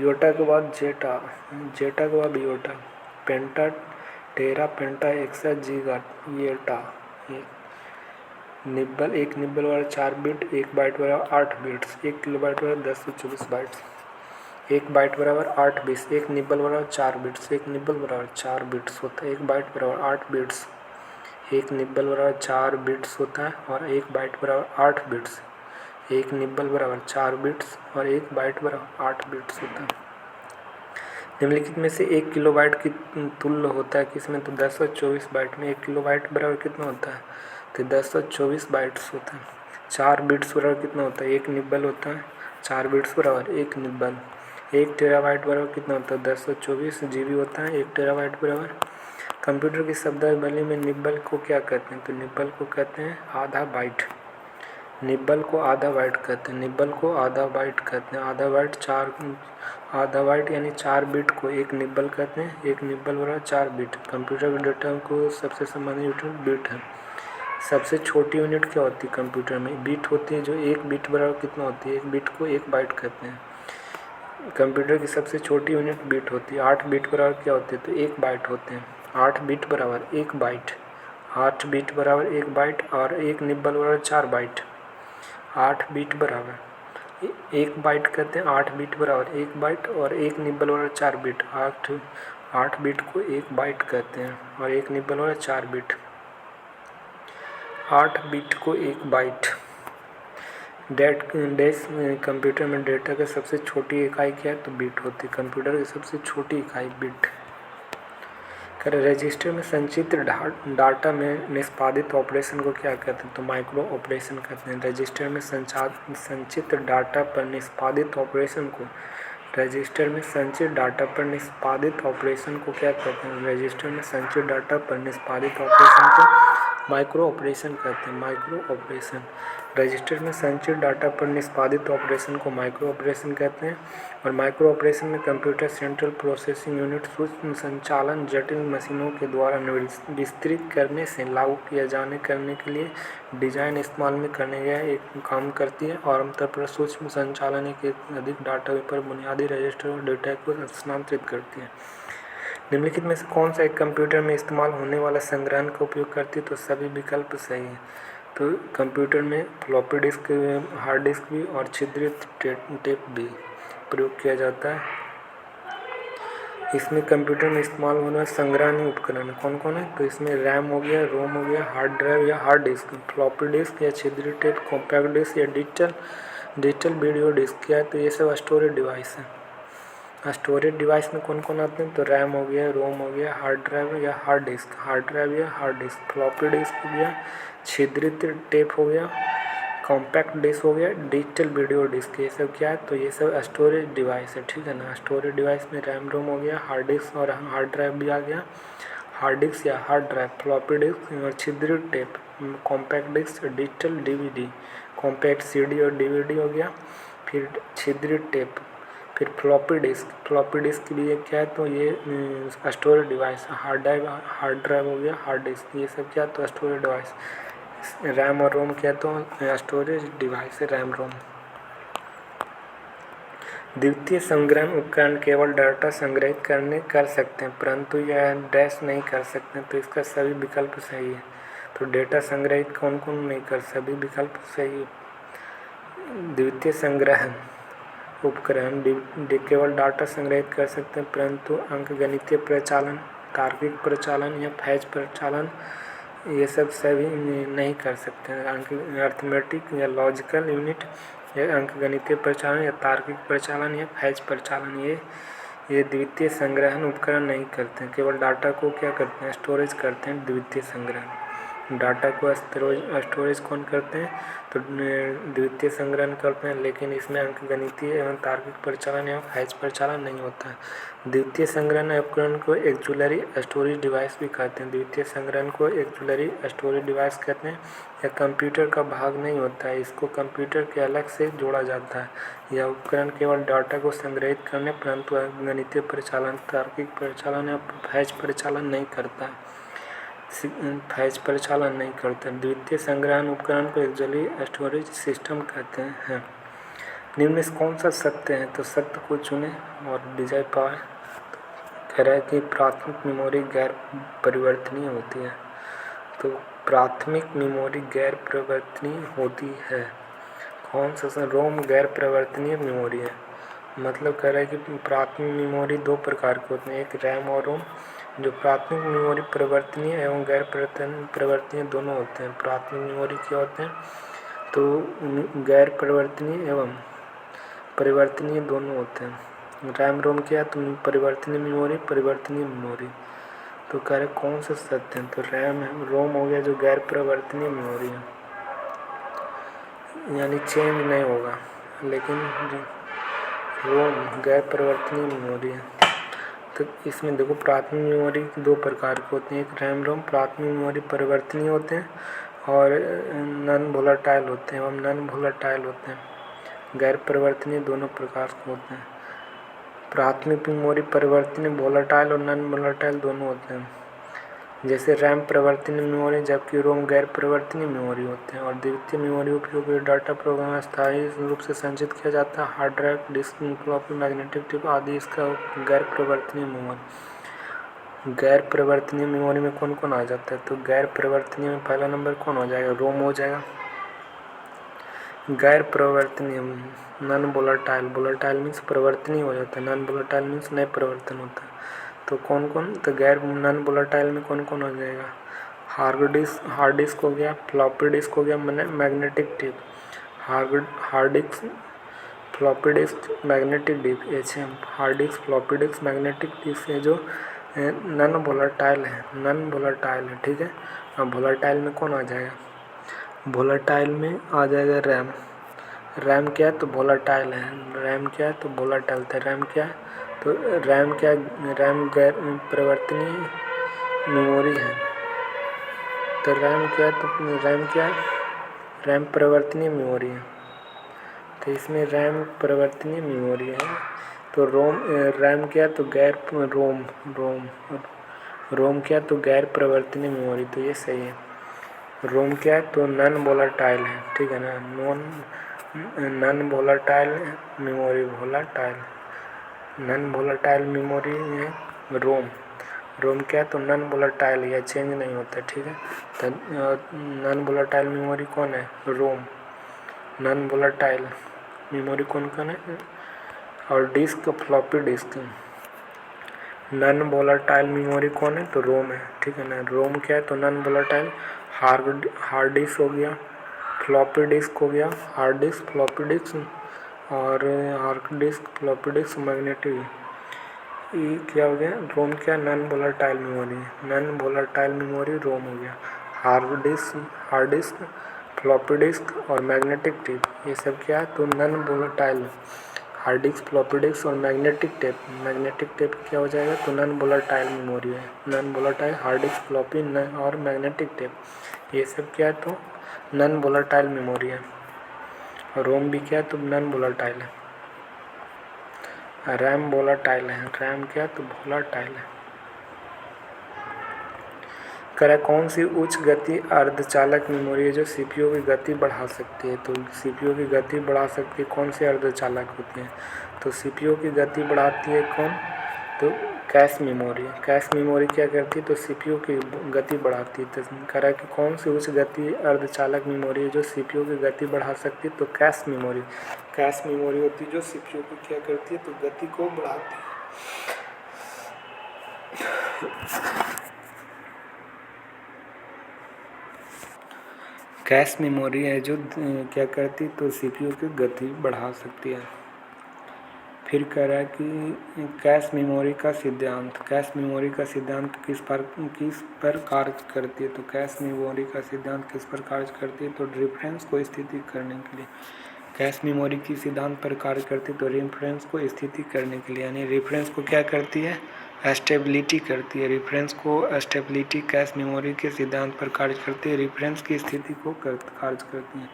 योटा के बाद जेटा, जेटा के बाद योटा, पेंटा, टेरा, पेंटा, एक्सा, जीगा, येटा। निब्बल, एक निब्बल वाला 4 बिट। एक बाइट बराबर 8 बिट्स। एक किलोबाइट बराबर 1024 बाइट्स। एक बाइट बराबर 8 बिट्स। एक निब्बल बराबर 4 बिट्स। एक निब्बल बराबर 4 बिट्स होता है। एक बाइट बराबर 8 बिट्स। एक निब्बल बराबर 4 बिट्स होता है और एक बाइट बराबर 8 बिट्स। एक निब्बल बराबर 4 बिट्स और एक बाइट बराबर 8 बिट्स होता है। निम्नलिखित में से 1 किलोबाइट की तुल्य होता है किसमें, तो 1024 बाइट में। 1 किलोबाइट बराबर कितना होता है, तो 1024 बाइट्स होता है। 4 बिट्स बराबर कितना होता है, 1 निब्बल होता है। 4 बिट्स बराबर 1 निब्बल। 1 टेराबाइट बराबर कितना होता है, 1024 GB होता है 1 टेराबाइट बराबर। कंप्यूटर की शब्दावली में निब्बल को क्या कहते हैं, तो निब्बल को कहते हैं आधा बाइट। निब्बल को आधा बाइट कहते हैं, निब्बल को आधा बाइट कहते हैं। आधा बाइट यानी 4 बिट को 1 निब्बल कहते हैं। 1 निब्बल बराबर 4 बिट। कंप्यूटर के डेटा को सबसे संबंधित यूनिट बिट है। सबसे छोटी यूनिट क्या होती है कंप्यूटर में, बिट होती है, जो 1 बिट बराबर कितना होती है, 1 बिट को 1 बाइट कहते हैं। कंप्यूटर की सबसे छोटी यूनिट बिट होती है। 8 बिट बराबर क्या होती है, तो 1 बाइट होते हैं। 8 बिट बराबर 1 बाइट। 8 बिट बराबर 1 बाइट और 1 निब्बल बराबर 4 बाइट। 8 बिट बराबर 1 बाइट कहते हैं। 8 बिट बराबर 1 बाइट और 1 निब्बल बराबर 4 बिट। 8 बिट को 1 बाइट कहते हैं और 1 निब्बल बराबर 4 बिट। 8 बिट को 1 बाइट। कंप्यूटर में डेटा की सबसे छोटी इकाई क्या है, तो बिट होती है। कंप्यूटर की सबसे छोटी इकाई बिट। रजिस्टर में संचित डाटा में निष्पादित ऑपरेशन को क्या कहते हैं, तो माइक्रो ऑपरेशन कहते हैं। रजिस्टर में संचित डाटा पर निष्पादित ऑपरेशन को रजिस्टर में संचित डाटा पर निष्पादित ऑपरेशन को क्या कहते हैं, रजिस्टर में संचित डाटा पर निष्पादित ऑपरेशन को माइक्रो ऑपरेशन कहते हैं। Micro operation. रजिस्टर में संचित डाटा पर निष्पादित ऑपरेशन को माइक्रो ऑपरेशन कहते हैं। और माइक्रो ऑपरेशन में कंप्यूटर सेंट्रल प्रोसेसिंग यूनिट सूक्ष्म संचालन जटिल मशीनों के द्वारा विस्तृत करने से लागू किया जाने करने के लिए डिजाइन इस्तेमाल में करने गया एक काम करती है और आमतौर पर सूक्ष्म संचालन एक अधिक डाटा पर बुनियादी रजिस्टर और डेटा को स्थानांतरित करती है। निम्नलिखित में से कौन सा एक कंप्यूटर में इस्तेमाल होने वाला संग्रहण का उपयोग करती है, तो सभी विकल्प सही है। तो कंप्यूटर में फ्लॉपी डिस्क, हार्ड डिस्क भी और छिद्रित टेप भी प्रयोग किया जाता है। इसमें कंप्यूटर में इस्तेमाल होने वाला संग्रहणीय उपकरण कौन कौन है, तो इसमें रैम हो गया, रोम हो गया, हार्ड ड्राइव या हार्ड डिस्क, फ्लॉपी डिस्क या छिद्रित टेप, कॉम्पैक्ट डिस्क या डिजिटल वीडियो डिस्क क्या है, तो ये सब स्टोरेज डिवाइस है। स्टोरेज डिवाइस में कौन कौन आते हैं, तो रैम हो गया, रोम हो गया, हार्ड ड्राइव या हार्ड ड्राइव या हार्ड डिस्क, फ्लॉपी डिस्क हो गया, छिद्रित टेप हो गया, कॉम्पैक्ट डिस्क हो गया, डिजिटल वीडियो डिस्क, ये सब क्या है, तो ये सब स्टोरेज डिवाइस है। ठीक है ना। स्टोरेज डिवाइस में रैम रोम हो गया, हार्ड डिस्क और हार्ड ड्राइव भी आ गया, हार्ड डिस्क या हार्ड ड्राइव, फ्लॉपी डिस्क और छिद्रित tape, compact disk, digital DVD, compact CD और डीवीडी हो गया, फिर छिद्रित टेप, फिर फ्लॉपी डिस्क भी ये क्या है, तो ये स्टोरेज डिवाइस। हार्ड ड्राइव हो गया, हार्ड डिस्क, ये सब क्या है, तो स्टोरेज डिवाइस। रैम और रोम क्या है, तो स्टोरेज डिवाइस है रैम रोम। द्वितीय संग्रहण उपकरण केवल डाटा संग्रहित कर सकते हैं परंतु यह डैश नहीं कर सकते, तो इसका सभी विकल्प सही है। तो डेटा संग्रहित कौन कौन नहीं कर, सभी विकल्प सही है। द्वितीय संग्रहण उपकरण केवल डाटा संग्रहित कर सकते हैं परंतु अंकगणितीय प्रचालन, तार्किक प्रचालन या फैज प्रचालन ये सब सभी नहीं कर सकते हैं। अर्थमेटिक या लॉजिकल यूनिट या अंकगणितीय प्रचालन या तार्किक प्रचालन या फैज प्रचालन ये द्वितीय संग्रहण उपकरण नहीं करते हैं। केवल डाटा को क्या करते हैं, स्टोरेज करते हैं। द्वितीय संग्रहण डाटा को स्टोरेज कौन करते हैं, तो द्वितीय संग्रहण करते हैं, लेकिन इसमें अंकगणितीय एवं तार्किक प्रचालन एवं फैज प्रचालन नहीं होता है। द्वितीय संग्रहण उपकरण को एक्जुलरी स्टोरेज डिवाइस भी कहते हैं। द्वितीय संग्रहण को एक्जुलरी स्टोरेज डिवाइस कहते हैं। यह कंप्यूटर का भाग नहीं होता है, इसको कंप्यूटर के अलग से जोड़ा जाता है। यह उपकरण केवल डाटा को संग्रहित करने परंतु अंकगणितीय प्रचालन, तार्किक प्रचालन या फैज प्रचालन नहीं करता है। फैज प्रचालन नहीं करते। द्वितीय संग्रहण उपकरण को एक्जुलरी स्टोरेज सिस्टम कहते हैं। निम्न में कौन सा सत्य है, तो सत्य को चुने और विजय पाए। कह रहा है कि प्राथमिक मेमोरी गैर परिवर्तनीय होती है, तो प्राथमिक मेमोरी गैर परिवर्तनीय होती है। कौन सा, रोम गैर परिवर्तनीय मेमोरी है। मतलब कह रहा है कि प्राथमिक मेमोरी दो प्रकार के होते हैं, एक रैम और रोम। जो प्राथमिक मेमोरी परिवर्तनीय एवं गैर परिवर्तनीय दोनों होते हैं। प्राथमिक मेमोरी क्या होते हैं, तो गैर परिवर्तनीय एवं परिवर्तनीय दोनों होते हैं। रैम रोम क्या है? तो परिवर्तनीय मेमोरी। तो कह रहे कौन सा सत्य है? तो रैम रोम हो गया जो गैर परिवर्तनीय मेमोरी है, यानी चेंज नहीं होगा, लेकिन रोम गैर परिवर्तनीय मेमोरी है। तो इसमें देखो प्राथमिक मेमोरी दो प्रकार की होती हैं, एक रैम रोम प्राथमिक मेमोरी परिवर्तनीय होते हैं और नॉन वोलेटाइल होते हैं, नॉन वोलेटाइल होते हैं। गैर परिवर्तनीय दोनों प्रकार के होते हैं। प्राथमिक मेमोरी परिवर्तनीय वोलेटाइल और नॉन वोलेटाइल दोनों होते हैं। जैसे रैम परिवर्तनीय मेमोरी जबकि रोम गैर परिवर्तनीय मेमोरी होते हैं। और द्वितीय मेमोरी उपयोग डाटा प्रोग्राम स्थायी रूप से संचित किया जाता है। Hard drive, disk, floppy, magnetic tape आदि इसका गैर परिवर्तनीय मेमोरी। गैर परिवर्तनीय मेमोरी में कौन कौन आ जाता है? तो गैर परिवर्तनीय में पहला नंबर कौन हो जाएगा? रोम हो जाएगा। गैर परिवर्तनीय नॉन वोलेटाइल, वोलेटाइल मीन्स परिवर्तनीय हो जाता है, नॉन वोलेटाइल मीन्स नहीं परिवर्तन होता है। तो कौन कौन? तो गैर नॉन वोलेटाइल में कौन कौन हो जाएगा? हार्ड डिस्क हो गया, फ्लॉपी डिस्क हो गया, magnetic tape. Hard disk, floppy disc, magnetic disk, HM। Hard disk, floppy disc, magnetic disk है जो नॉन वोलेटाइल है, ठीक है। अब वोलेटाइल में कौन आ जाएगा? वोलेटाइल में आ जाएगा रैम। रैम क्या है? तो वोलेटाइल है। रैम क्या है? तो वोलेटाइल था। रैम क्या है? तो रैम क्या? रैम गैर परिवर्तनीय मेमोरी है। तो रैम क्या है? तो रैम क्या है? रैम परिवर्तनीय मेमोरी है। तो इसमें रैम परिवर्तनीय मेमोरी है। तो रैम क्या है? तो गैर रोम क्या है? तो गैर परिवर्तनीय मेमोरी। तो ये सही है। रोम क्या है? तो नॉन वोलेटाइल है, ठीक है ना। Non volatile memory, non volatile memory है रोम। रोम क्या है? तो नॉन वोलेटाइल या चेंज नहीं होता, ठीक है। तो नॉन वोलेटाइल मेमोरी कौन है? रोम। नॉन वोलेटाइल मेमोरी कौन कौन है? और disk, floppy disk. Non volatile memory कौन है? तो रोम है, ठीक है ना। रोम क्या है? तो नॉन वोलेटाइल। हार्ड डिस्क हो गया, फ्लॉपी डिस्क हो गया, हार्ड डिस्क, फ्लॉपी डिस्क और hard disk, floppy disc, magnetic. ये क्या हो गया? रोम क्या? Non volatile memory. Non volatile memory रोम हो गया। हार्ड डिस्क, फ्लॉपी डिस्क और मैग्नेटिक टेप, ये सब क्या है? तो non volatile. Hard disk, floppy disk और मैग्नेटिक टेप क्या हो जाएगा? तो नॉन वोलेटाइल मेमोरी है। Non volatile hard disk, floppy और मैग्नेटिक टेप, ये सब क्या है? तो नॉन वोलेटाइल मेमोरी है। रोम भी क्या है? तो नॉन वोलेटाइल है। रैम वोलेटाइल है। रैम क्या है? तो वोलेटाइल है। कह कौन सी उच्च गति अर्धचालक मेमोरी है जो सीपीयू की गति बढ़ा सकती है? तो सीपीयू की गति बढ़ा सकती है कौन सी अर्धचालक होती है? तो सीपीयू की गति बढ़ाती है कौन? तो कैश मेमोरी। कैश मेमोरी क्या करती है? तो सीपीयू की गति बढ़ाती है। तो कह रहा है कि कौन सी उच्च गति अर्धचालक मेमोरी है जो सीपीयू की गति बढ़ा सकती है? तो कैश मेमोरी। कैश मेमोरी होती है जो सीपीयू की क्या करती है? तो गति को बढ़ाती है। कैश मेमोरी है जो क्या करती? तो सीपीयू की गति बढ़ा सकती है। फिर कह रहा है कि कैश मेमोरी का सिद्धांत। कैश मेमोरी का सिद्धांत किस पर कार्य करती है? तो कैश मेमोरी का सिद्धांत किस पर कार्य करती है? तो रेफरेंस को स्थिति करने के लिए। कैश मेमोरी की सिद्धांत पर कार्य करती है तो रेफरेंस को स्थिति करने के लिए, यानी रेफरेंस को क्या करती है? स्टेबिलिटी करती है। रेफरेंस को स्टेबिलिटी कैश मेमोरी के सिद्धांत पर कार्य करती है, रेफरेंस की स्थिति को कार्य करती है।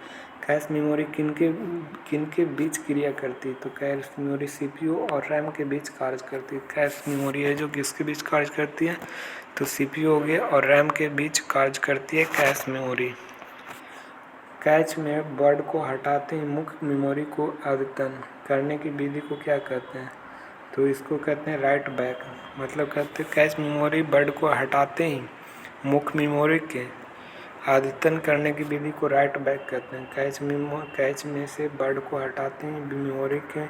कैश मेमोरी किनके बीच क्रिया करती है? तो कैश मेमोरी सीपीयू और रैम के बीच कार्य करती है। कैश मेमोरी है जो किसके बीच कार्य करती है? तो सीपीयू हो गया और रैम के बीच कार्य करती है कैश मेमोरी। कैच में वर्ड को हटाते ही मुख्य मेमोरी को अद्यतन करने की विधि को क्या कहते हैं? तो इसको कहते हैं राइट बैक। मतलब कहते हैं कैच मेमोरी वर्ड को हटाते ही मुख्य मेमोरी के अद्यतन करने की विधि को राइट बैक कहते हैं। कैच में से वर्ड को हटाते ही मेमोरी के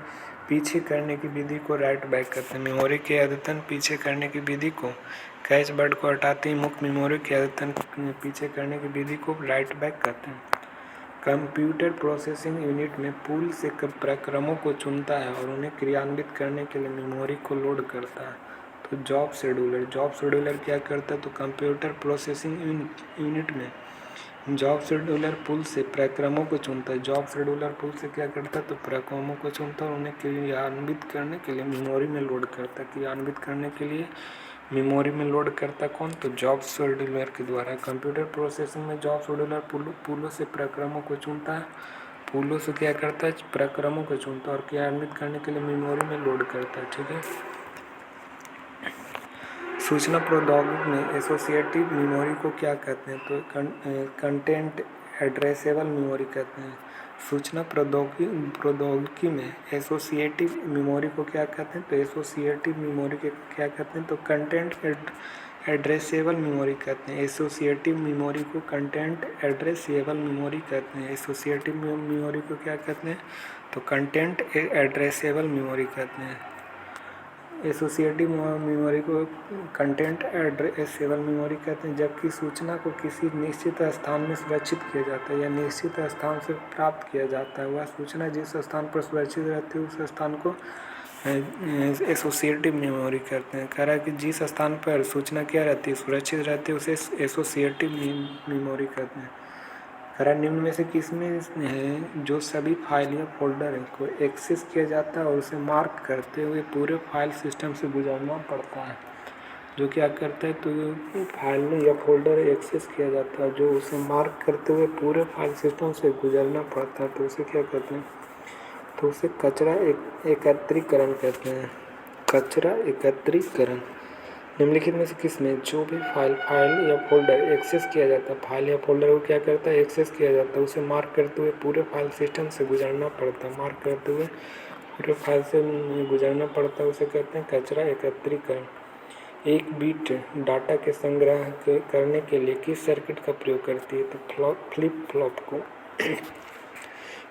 पीछे करने की विधि को राइट बैक कहते हैं। मेमोरी के अद्यतन पीछे करने की विधि को कैच वर्ड को हटाते ही मुख्य मेमोरी के अद्यतन पीछे करने की विधि को राइट बैक कहते हैं। कंप्यूटर प्रोसेसिंग यूनिट में पूल से प्रक्रमों को चुनता है और उन्हें क्रियान्वित करने के लिए मेमोरी को लोड करता है। तो जॉब शेड्यूलर क्या करता है? तो कंप्यूटर प्रोसेसिंग यूनिट में जॉब शेड्यूलर पूल से प्रक्रमों को चुनता है। जॉब शेड्यूलर पूल से क्या करता है? तो प्रक्रमों को चुनता है और उन्हें क्रियान्वित करने के लिए मेमोरी में लोड करता है। क्रियान्वित करने के लिए मेमोरी में लोड करता कौन? तो जॉब शेड्यूलर के द्वारा। कंप्यूटर प्रोसेसिंग में जॉब शेड्यूलर पूलों से प्रक्रमों को चुनता है। पूलों से क्या करता है? प्रक्रमों को चुनता है और क्रियान्वित करने के लिए मेमोरी में लोड करता है। ठीक है। सूचना प्रौद्योगिकी में एसोसिएटिव मेमोरी को क्या कहते हैं? तो कंटेंट एड्रेसेबल मेमोरी कहते हैं। सूचना प्रौद्योगिकी में एसोसिएटिव मेमोरी को क्या कहते हैं? तो एसोसिएटिव मेमोरी के क्या कहते हैं? तो कंटेंट एड्रेसेबल मेमोरी कहते हैं। एसोसिएटिव मेमोरी को कंटेंट एड्रेसेबल मेमोरी कहते हैं। एसोसिएटिव मेमोरी को क्या कहते हैं? तो कंटेंट एड्रेसेबल मेमोरी कहते हैं। एसोसिएटिव मेमोरी को कंटेंट एड्रेसेबल मेमोरी कहते हैं। जबकि सूचना को किसी निश्चित स्थान में सुरक्षित किया जाता है या निश्चित स्थान से प्राप्त किया जाता है, वह सूचना जिस स्थान पर सुरक्षित रहती है उस स्थान को एसोसिएटिव मेमोरी कहते हैं। कह रहा है कि जिस स्थान पर सूचना क्या रहती है? सुरक्षित रहती है, उसे एसोसिएटिव मेमोरी कहते हैं। निम्न में से किसमें है जो सभी फाइल या फोल्डर को एक्सेस किया जाता है और उसे मार्क करते हुए पूरे फाइल सिस्टम से गुजरना पड़ता है? जो क्या करता है? तो फाइल या फोल्डर एक्सेस किया जाता है जो उसे मार्क करते हुए पूरे फाइल सिस्टम से गुजरना पड़ता है, तो उसे क्या कहते हैं? तो उसे कचरा एकत्रीकरण कहते हैं। कचरा एकत्रीकरण। निम्नलिखित में से किसमें जो भी फाइल या फोल्डर एक्सेस किया जाता है, फाइल या फोल्डर को क्या करता है? एक्सेस किया जाता है, उसे मार्क करते हुए पूरे फाइल सिस्टम से गुजरना पड़ता है। मार्क करते हुए पूरे फाइल से गुजरना पड़ता है, उसे कहते हैं कचरा एकत्रीकरण। एक बिट डाटा के संग्रह करने के लिए किस सर्किट का प्रयोग करती है? तो फ्लिप फ्लॉप को।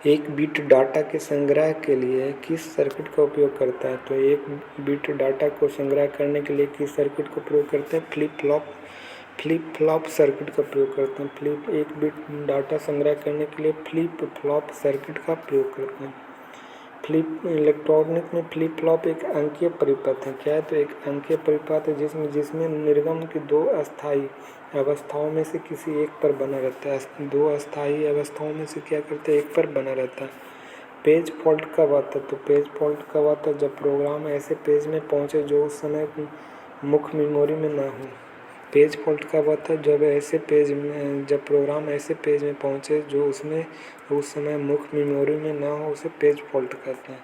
एक बिट डाटा के संग्रह के लिए किस सर्किट का उपयोग करता है? तो एक बिट डाटा को संग्रह करने के लिए किस सर्किट का प्रयोग करते हैं? फ्लिप फ्लॉप सर्किट का प्रयोग करते हैं। एक बिट डाटा संग्रह करने के लिए फ्लिप फ्लॉप सर्किट का प्रयोग करते हैं। इलेक्ट्रॉनिक में फ्लिप फ्लॉप एक अंकीय परिपथ है। क्या है? तो एक अंकीय परिपथ है जिसमें निर्गम की दो अस्थायी अवस्थाओं में से किसी एक पर बना रहता है। दो अस्थायी अवस्थाओं में से क्या करते हैं? एक पर बना रहता है। पेज फॉल्ट कब आता है? तो पेज फॉल्ट कब आता है? जब प्रोग्राम ऐसे पेज में पहुंचे जो उस समय मुख्य मेमोरी में ना हो। पेज फॉल्ट कब आता है? जब प्रोग्राम ऐसे पेज में पहुंचे जो उस समय मुख्य मेमोरी में ना हो, उसे पेज फॉल्ट कहते हैं।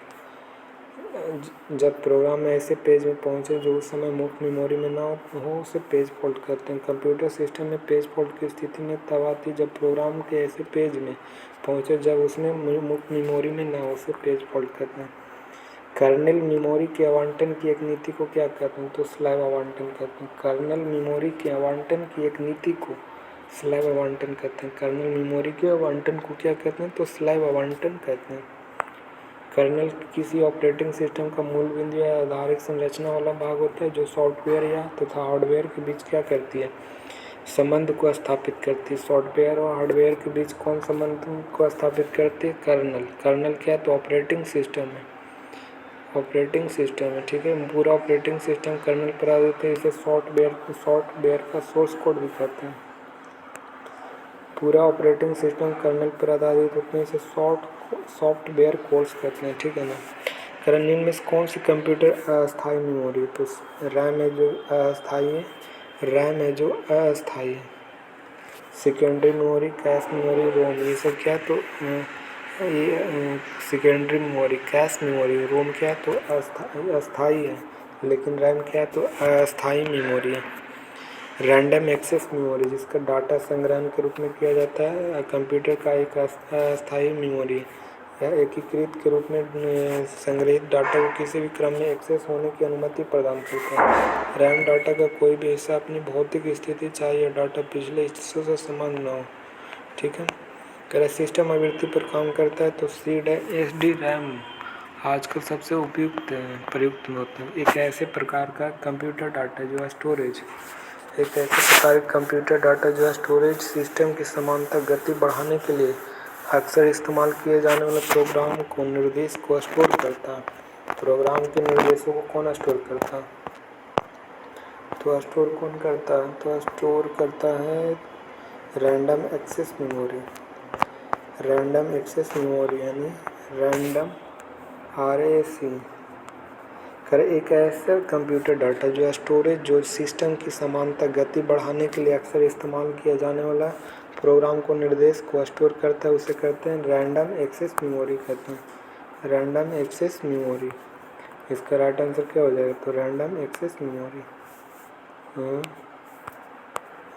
जब प्रोग्राम ऐसे पेज में पहुंचे जो उस समय मुख्य मेमोरी में ना हो, उसे पेज फॉल्ट कहते हैं। कंप्यूटर सिस्टम में पेज फॉल्ट की स्थिति में तब आती है जब प्रोग्राम के ऐसे पेज में पहुंचे जब उसमें मुख्य मेमोरी में ना हो, उसे पेज फॉल्ट कहते हैं। कर्नेल मेमोरी के आवंटन की एक नीति को क्या कहते हैं? तो स्लैब आवंटन कहते हैं। कर्नेल मेमोरी के आवंटन की एक नीति को स्लैब आवंटन कहते हैं। कर्नेल मेमोरी के आवंटन को क्या कहते हैं? तो स्लैब आवंटन कहते हैं। कर्नेल किसी ऑपरेटिंग सिस्टम का मूल बिंदु या आधारित संरचना वाला भाग होता है जो सॉफ्टवेयर या तथा हार्डवेयर के बीच क्या करती है? संबंध को स्थापित करती है। सॉफ्टवेयर और हार्डवेयर के बीच कौन संबंध को स्थापित करती है? कर्नेल। कर्नेल क्या है? तो ऑपरेटिंग सिस्टम है। ऑपरेटिंग सिस्टम है। ठीक है। पूरा ऑपरेटिंग सिस्टम कर्नेल पर आधारित है। इसे सॉफ्टवेयर का सोर्स कोड भी कहते हैं। पूरा ऑपरेटिंग सिस्टम कर्नेल पर आधारित होते हैं, इसे सॉफ्टवेयर कोर्स कहते हैं। ठीक है ना। कारण निम्न में कौन सी कंप्यूटर अस्थायी मेमोरी है? तो रैम है जो अस्थायी है। सेकेंडरी मेमोरी, कैश मेमोरी, रोम, ये सब क्या? तो ये सेकेंडरी मेमोरी, कैश मेमोरी, रोम क्या? तो अस्थायी है, लेकिन रैम क्या? तो अस्थायी मेमोरी है। रैंडम एक्सेस मेमोरी, जिसका डाटा संग्रहण के रूप में किया जाता है, कंप्यूटर का एक अस्थायी मेमोरी या एकीकृत के रूप में संग्रहित डाटा को किसी भी क्रम में एक्सेस होने की अनुमति प्रदान करता है। रैम डाटा का कोई भी हिस्सा अपनी भौतिक स्थिति चाहे यह डाटा पिछले हिस्सों से समान न हो। ठीक है। अगर सिस्टम आवृत्ति पर काम करता है तो SD रैम आजकल सबसे प्रयुक्त होता है। एक ऐसे प्रकार का कंप्यूटर डाटा जो स्टोरेज सिस्टम की समांतर गति बढ़ाने के लिए अक्सर इस्तेमाल किए जाने वाले प्रोग्राम को निर्देश को स्टोर करता है। प्रोग्राम के निर्देशों को कौन स्टोर करता है? तो स्टोर कौन करता है? तो स्टोर करता है random access memory. Random access memory यानी रैंडम RAC कर एक ऐसा कंप्यूटर डाटा जो स्टोरेज जो सिस्टम की समानता गति बढ़ाने के लिए अक्सर इस्तेमाल किया जाने वाला प्रोग्राम को निर्देश को स्टोर करता है, उसे कहते हैं रैंडम एक्सेस मेमोरी कहते हैं। रैंडम एक्सेस मेमोरी, इसका राइट आंसर क्या हो जाएगा? तो random access memory,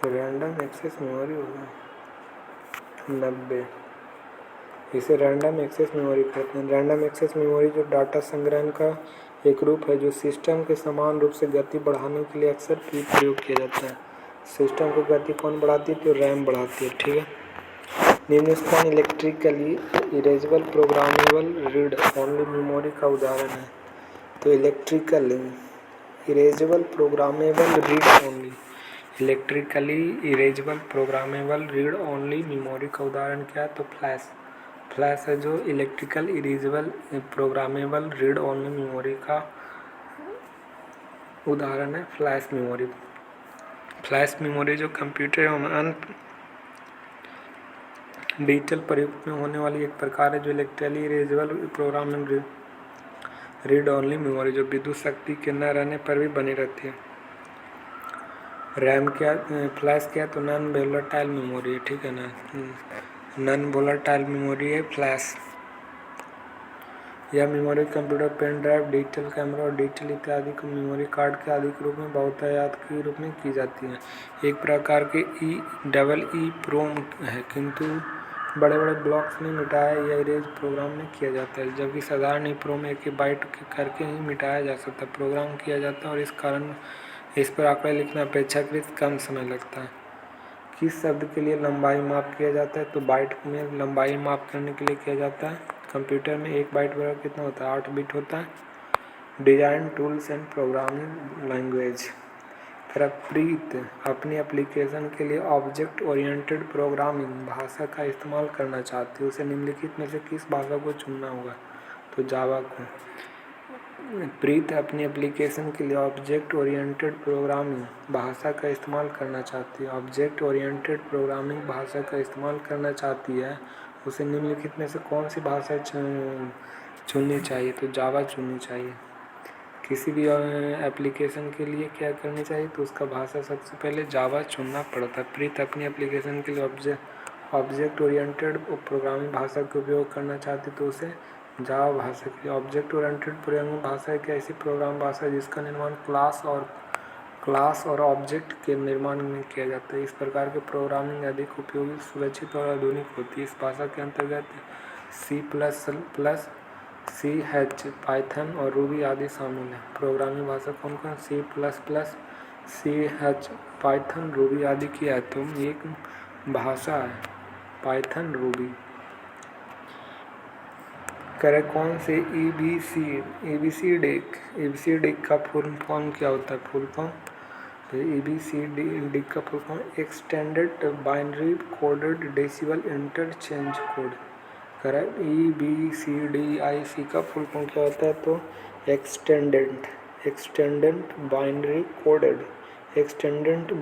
random access memory होगा 90। इसे रैंडम एक्सेस मेमोरी कहते हैं। रैंडम एक्सेस मेमोरी जो डाटा संग्रहण का एक रूप है जो सिस्टम के समान रूप से गति बढ़ाने के लिए अक्सर प्रयोग किया जाता है। सिस्टम को गति कौन बढ़ाती है? तो रैम बढ़ाती है। ठीक है। निम्न electrically erasable programmable read only memory का उदाहरण है। तो electrically erasable programmable read only, electrically erasable programmable read only memory का उदाहरण क्या है? तो फ्लैश। फ्लैश है जो electrical erasable programmable read only memory का उदाहरण है फ्लैश मेमोरी। फ्लैश मेमोरी जो कंप्यूटर एवं अन्य डिजिटल प्रयुक्त में होने वाली एक प्रकार है जो electrically erasable programmable read only memory जो विद्युत शक्ति के न रहने पर भी बनी रहती है। रैम क्या, फ्लैश क्या? तो नॉन वोलेटाइल मेमोरी है। ठीक है ना, नॉन वोलेटाइल मेमोरी है फ्लैश। यह memory computer, pen drive, digital camera और डिजिटल इत्यादि को मेमोरी कार्ड के आदि के रूप में बहुतायत के रूप में की जाती है। एक प्रकार के EEE-PROM है, किंतु बड़े बड़े ब्लॉक्स में मिटाया या इरेज प्रोग्राम में किया जाता है, जबकि साधारण EEPROM एक बाइट करके ही मिटाया जा सकता है, प्रोग्राम किया जाता है और इस कारण इस पर आंकड़े लिखना अपेक्षाकृत कम समय लगता है। किस शब्द के लिए लंबाई माप किया जाता है? तो बाइट में लंबाई माप करने के लिए किया जाता है। कंप्यूटर में एक बाइट बराबर कितना होता है? 8 बिट होता है। Design tools and programming language. प्रीत अपनी एप्लीकेशन के लिए ऑब्जेक्ट ओरिएंटेड प्रोग्रामिंग भाषा का इस्तेमाल करना चाहती है, उसे निम्नलिखित में से किस भाषा को चुनना होगा? तो जावा को। प्रीत अपनी एप्लीकेशन के लिए ऑब्जेक्ट ओरिएंटेड प्रोग्रामिंग भाषा का इस्तेमाल करना चाहती है। ऑब्जेक्ट ओरिएंटेड प्रोग्रामिंग भाषा का इस्तेमाल करना चाहती है, उसे निम्नलिखित में से कौन सी भाषा चुननी चाहिए? तो जावा चुननी चाहिए। किसी भी एप्लीकेशन के लिए क्या करनी चाहिए? तो उसका भाषा सबसे पहले जावा चुनना पड़ता है। प्रीत अपनी एप्लीकेशन के लिए ऑब्जेक्ट ओरिएंटेड प्रोग्रामिंग भाषा का उपयोग करना चाहती तो उसे जावा भाषा की। ऑब्जेक्ट ओरिएंटेड प्रोग्रामिंग भाषा एक ऐसी प्रोग्राम भाषा है जिसका निर्माण क्लास और ऑब्जेक्ट के निर्माण में किया जाता है। इस प्रकार के प्रोग्रामिंग अधिक उपयोगी, सुरक्षित और आधुनिक होती है। इस भाषा के अंतर्गत C++, C#, पाइथन और रूबी आदि शामिल है। प्रोग्रामिंग भाषा कौन कौन? C++, C#, पाइथन, रूबी आदि की है। तो एक भाषा है पाइथन, रूबी। करे कौन से EBCD का फुल फॉर्म क्या होता है? फुल फॉर्म तो EBCD का full form extended binary coded decimal interchange code. करे EBCDIC का फुल फॉर्म क्या होता है? तो extended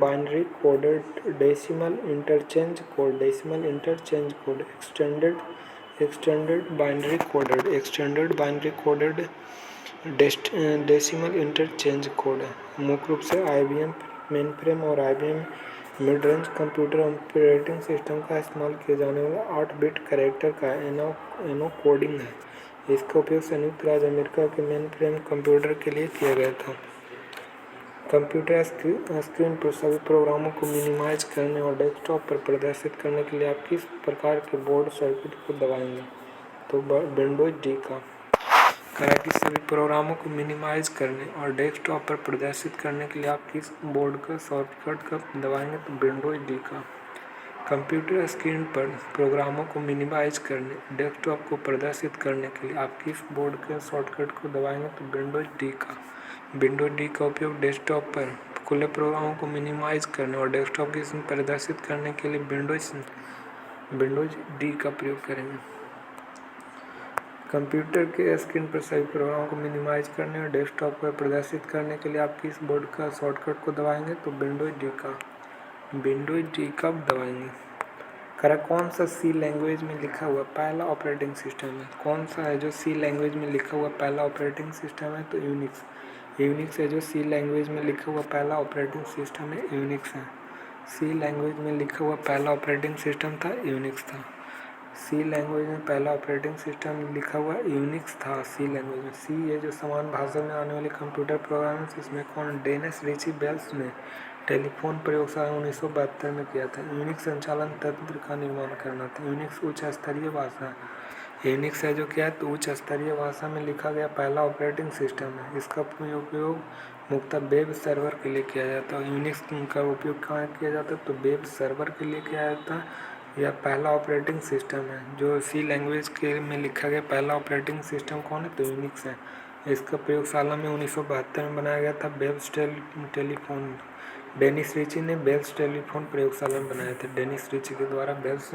binary coded decimal interchange code. Extended binary coded decimal interchange code है। मुख्य रूप से IBM मेनफ्रेम और IBM mid range computer operating system का इस्तेमाल किए जाने वाला 8 बिट कैरेक्टर का एनकोडिंग है। इसका उपयोग संयुक्त राज्य अमेरिका के मेनफ्रेम कंप्यूटर के लिए किया गया था। कंप्यूटर स्क्रीन पर सभी प्रोग्रामों को मिनिमाइज करने और डेस्कटॉप पर प्रदर्शित करने के लिए आप किस प्रकार के बोर्ड सर्किट को दबाएंगे? तो विंडोज डी का। करें कि सभी प्रोग्रामों को मिनिमाइज करने और डेस्कटॉप पर प्रदर्शित करने के लिए आप किस बोर्ड का शॉर्टकट का दबाएंगे? तो विंडोज डी का। कंप्यूटर स्क्रीन पर प्रोग्रामों को मिनिमाइज करने, डेस्कटॉप को प्रदर्शित करने के लिए आप किस बोर्ड के शॉर्टकट को दबाएंगे? तो विंडोज डी का। विंडोज डी का उपयोग डेस्कटॉप पर खुले प्रोग्रामों को मिनिमाइज करने और डेस्कटॉप की प्रदर्शित करने के लिए विंडोज डी का प्रयोग करेंगे। कंप्यूटर के स्क्रीन पर सभी प्रोग्रामों को मिनिमाइज करने और डेस्कटॉप पर प्रदर्शित करने के लिए आप किस बोर्ड का शॉर्टकट को दबाएंगे? तो विंडोज डी कब दबाएंगे? कौन सा सी लैंग्वेज में लिखा हुआ पहला ऑपरेटिंग सिस्टम है? कौन सा है जो सी लैंग्वेज में लिखा हुआ पहला ऑपरेटिंग सिस्टम है? तो यूनिक्स है जो सी लैंग्वेज में लिखा हुआ पहला ऑपरेटिंग सिस्टम है, यूनिक्स है। सी लैंग्वेज में लिखा हुआ पहला ऑपरेटिंग सिस्टम था, यूनिक्स था। सी लैंग्वेज में पहला ऑपरेटिंग सिस्टम लिखा हुआ यूनिक्स था। सी लैंग्वेज में सी ये जो समान भाषा में आने वाले कंप्यूटर प्रोग्राम, इसमें कौन? डेनिस रिची बेल्स ने टेलीफोन प्रयोगशाला 1972 में किया था। यूनिक्स संचालन तंत्र का निर्माण करना था। यूनिक्स उच्च स्तरीय भाषा है। यूनिक्स है जो क्या है? तो उच्च स्तरीय भाषा में लिखा गया पहला ऑपरेटिंग सिस्टम है। इसका उपयोग मुख्यतः वेब सर्वर के लिए किया जाता है। यूनिक्स का उपयोग कहाँ किया जाता है? तो वेब सर्वर के लिए किया जाता है। यह पहला ऑपरेटिंग सिस्टम है। जो सी लैंग्वेज के में लिखा गया पहला ऑपरेटिंग सिस्टम कौन है? तो यूनिक्स है। इसका प्रयोगशाला में 1972 में बनाया गया था। बेल्स टेलीफोन डेनिस रिची ने बेल्स टेलीफोन प्रयोगशाला में बनाया था। डेनिस रिची के द्वारा बेल्स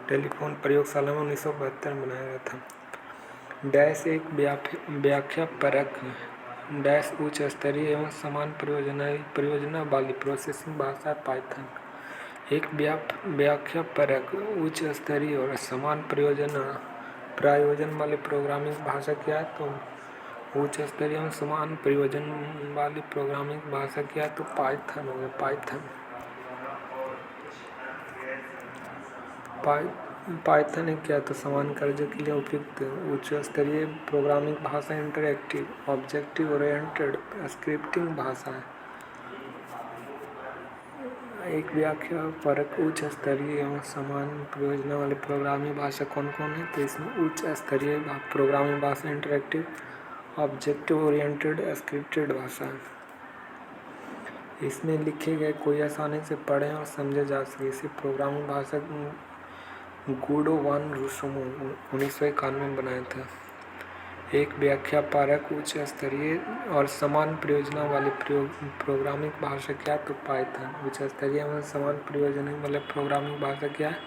टेलीफोन प्रयोगशाला में 1972 में बनाया गया था। डैश एक व्याख्या परक डैश उच्च स्तरीय एवं समान परियोजना वाली प्रोसेसिंग भाषा पाइथन। एक व्याख्या परक उच्च स्तरीय और समान प्रयोजन वाली प्रोग्रामिंग भाषा क्या है? तो उच्च स्तरीय एवं समान प्रयोजन वाली प्रोग्रामिंग भाषा क्या है? तो पाइथन हो गया। पाइथन एक क्या? तो समान कार्यों के लिए उपयुक्त उच्च स्तरीय प्रोग्रामिंग भाषा, इंटरएक्टिव ऑब्जेक्टिव ओरिएंटेड स्क्रिप्टिंग भाषा है। एक व्याख्या परक उच्च स्तरीय एवं समान प्रयोजन वाली प्रोग्रामिंग भाषा कौन कौन है? तो इसमें उच्च स्तरीय प्रोग्रामिंग भाषा, इंटरएक्टिव ऑब्जेक्टिव ओरिएंटेड स्क्रिप्टेड भाषा है। इसमें लिखे गए कोई आसानी से पढ़े और समझे जा सके इसे प्रोग्रामिंग भाषा गुडो वान रुसोमो 1991 में बनाया था। एक व्याख्या परक उच्च स्तरीय और समान प्रयोजना वाली प्रोग्रामिंग भाषा क्या? तो पाइथन। उच्च स्तरीय एवं समान प्रयोजन वाले प्रोग्रामिंग भाषा क्या है?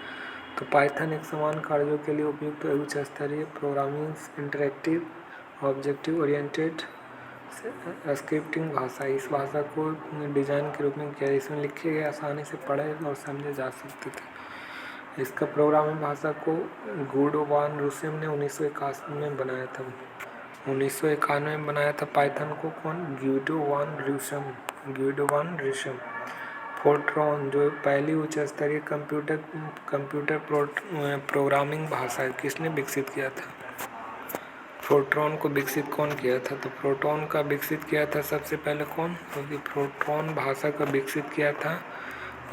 तो पाइथन एक समान कार्यों के लिए उपयुक्त उच्च स्तरीय programming, interactive objective oriented scripting भाषा। इस भाषा को डिजाइन के रूप में किया। इसमें लिखे गए आसानी से पढ़े और समझे जा सकते थे। इसका प्रोग्रामिंग भाषा को गुडो वान रूसोम ने 1981 में बनाया था। 1991 में बनाया था पाइथन को कौन? गुडो वान रूसोम। फोर्ट्रॉन जो पहली उच्च स्तरीय कंप्यूटर प्रोग्रामिंग भाषा है, किसने विकसित किया था? फोर्ट्रॉन को विकसित कौन किया था? तो फोर्ट्रॉन का विकसित किया था सबसे पहले कौन? क्योंकि फोर्ट्रॉन भाषा का विकसित किया था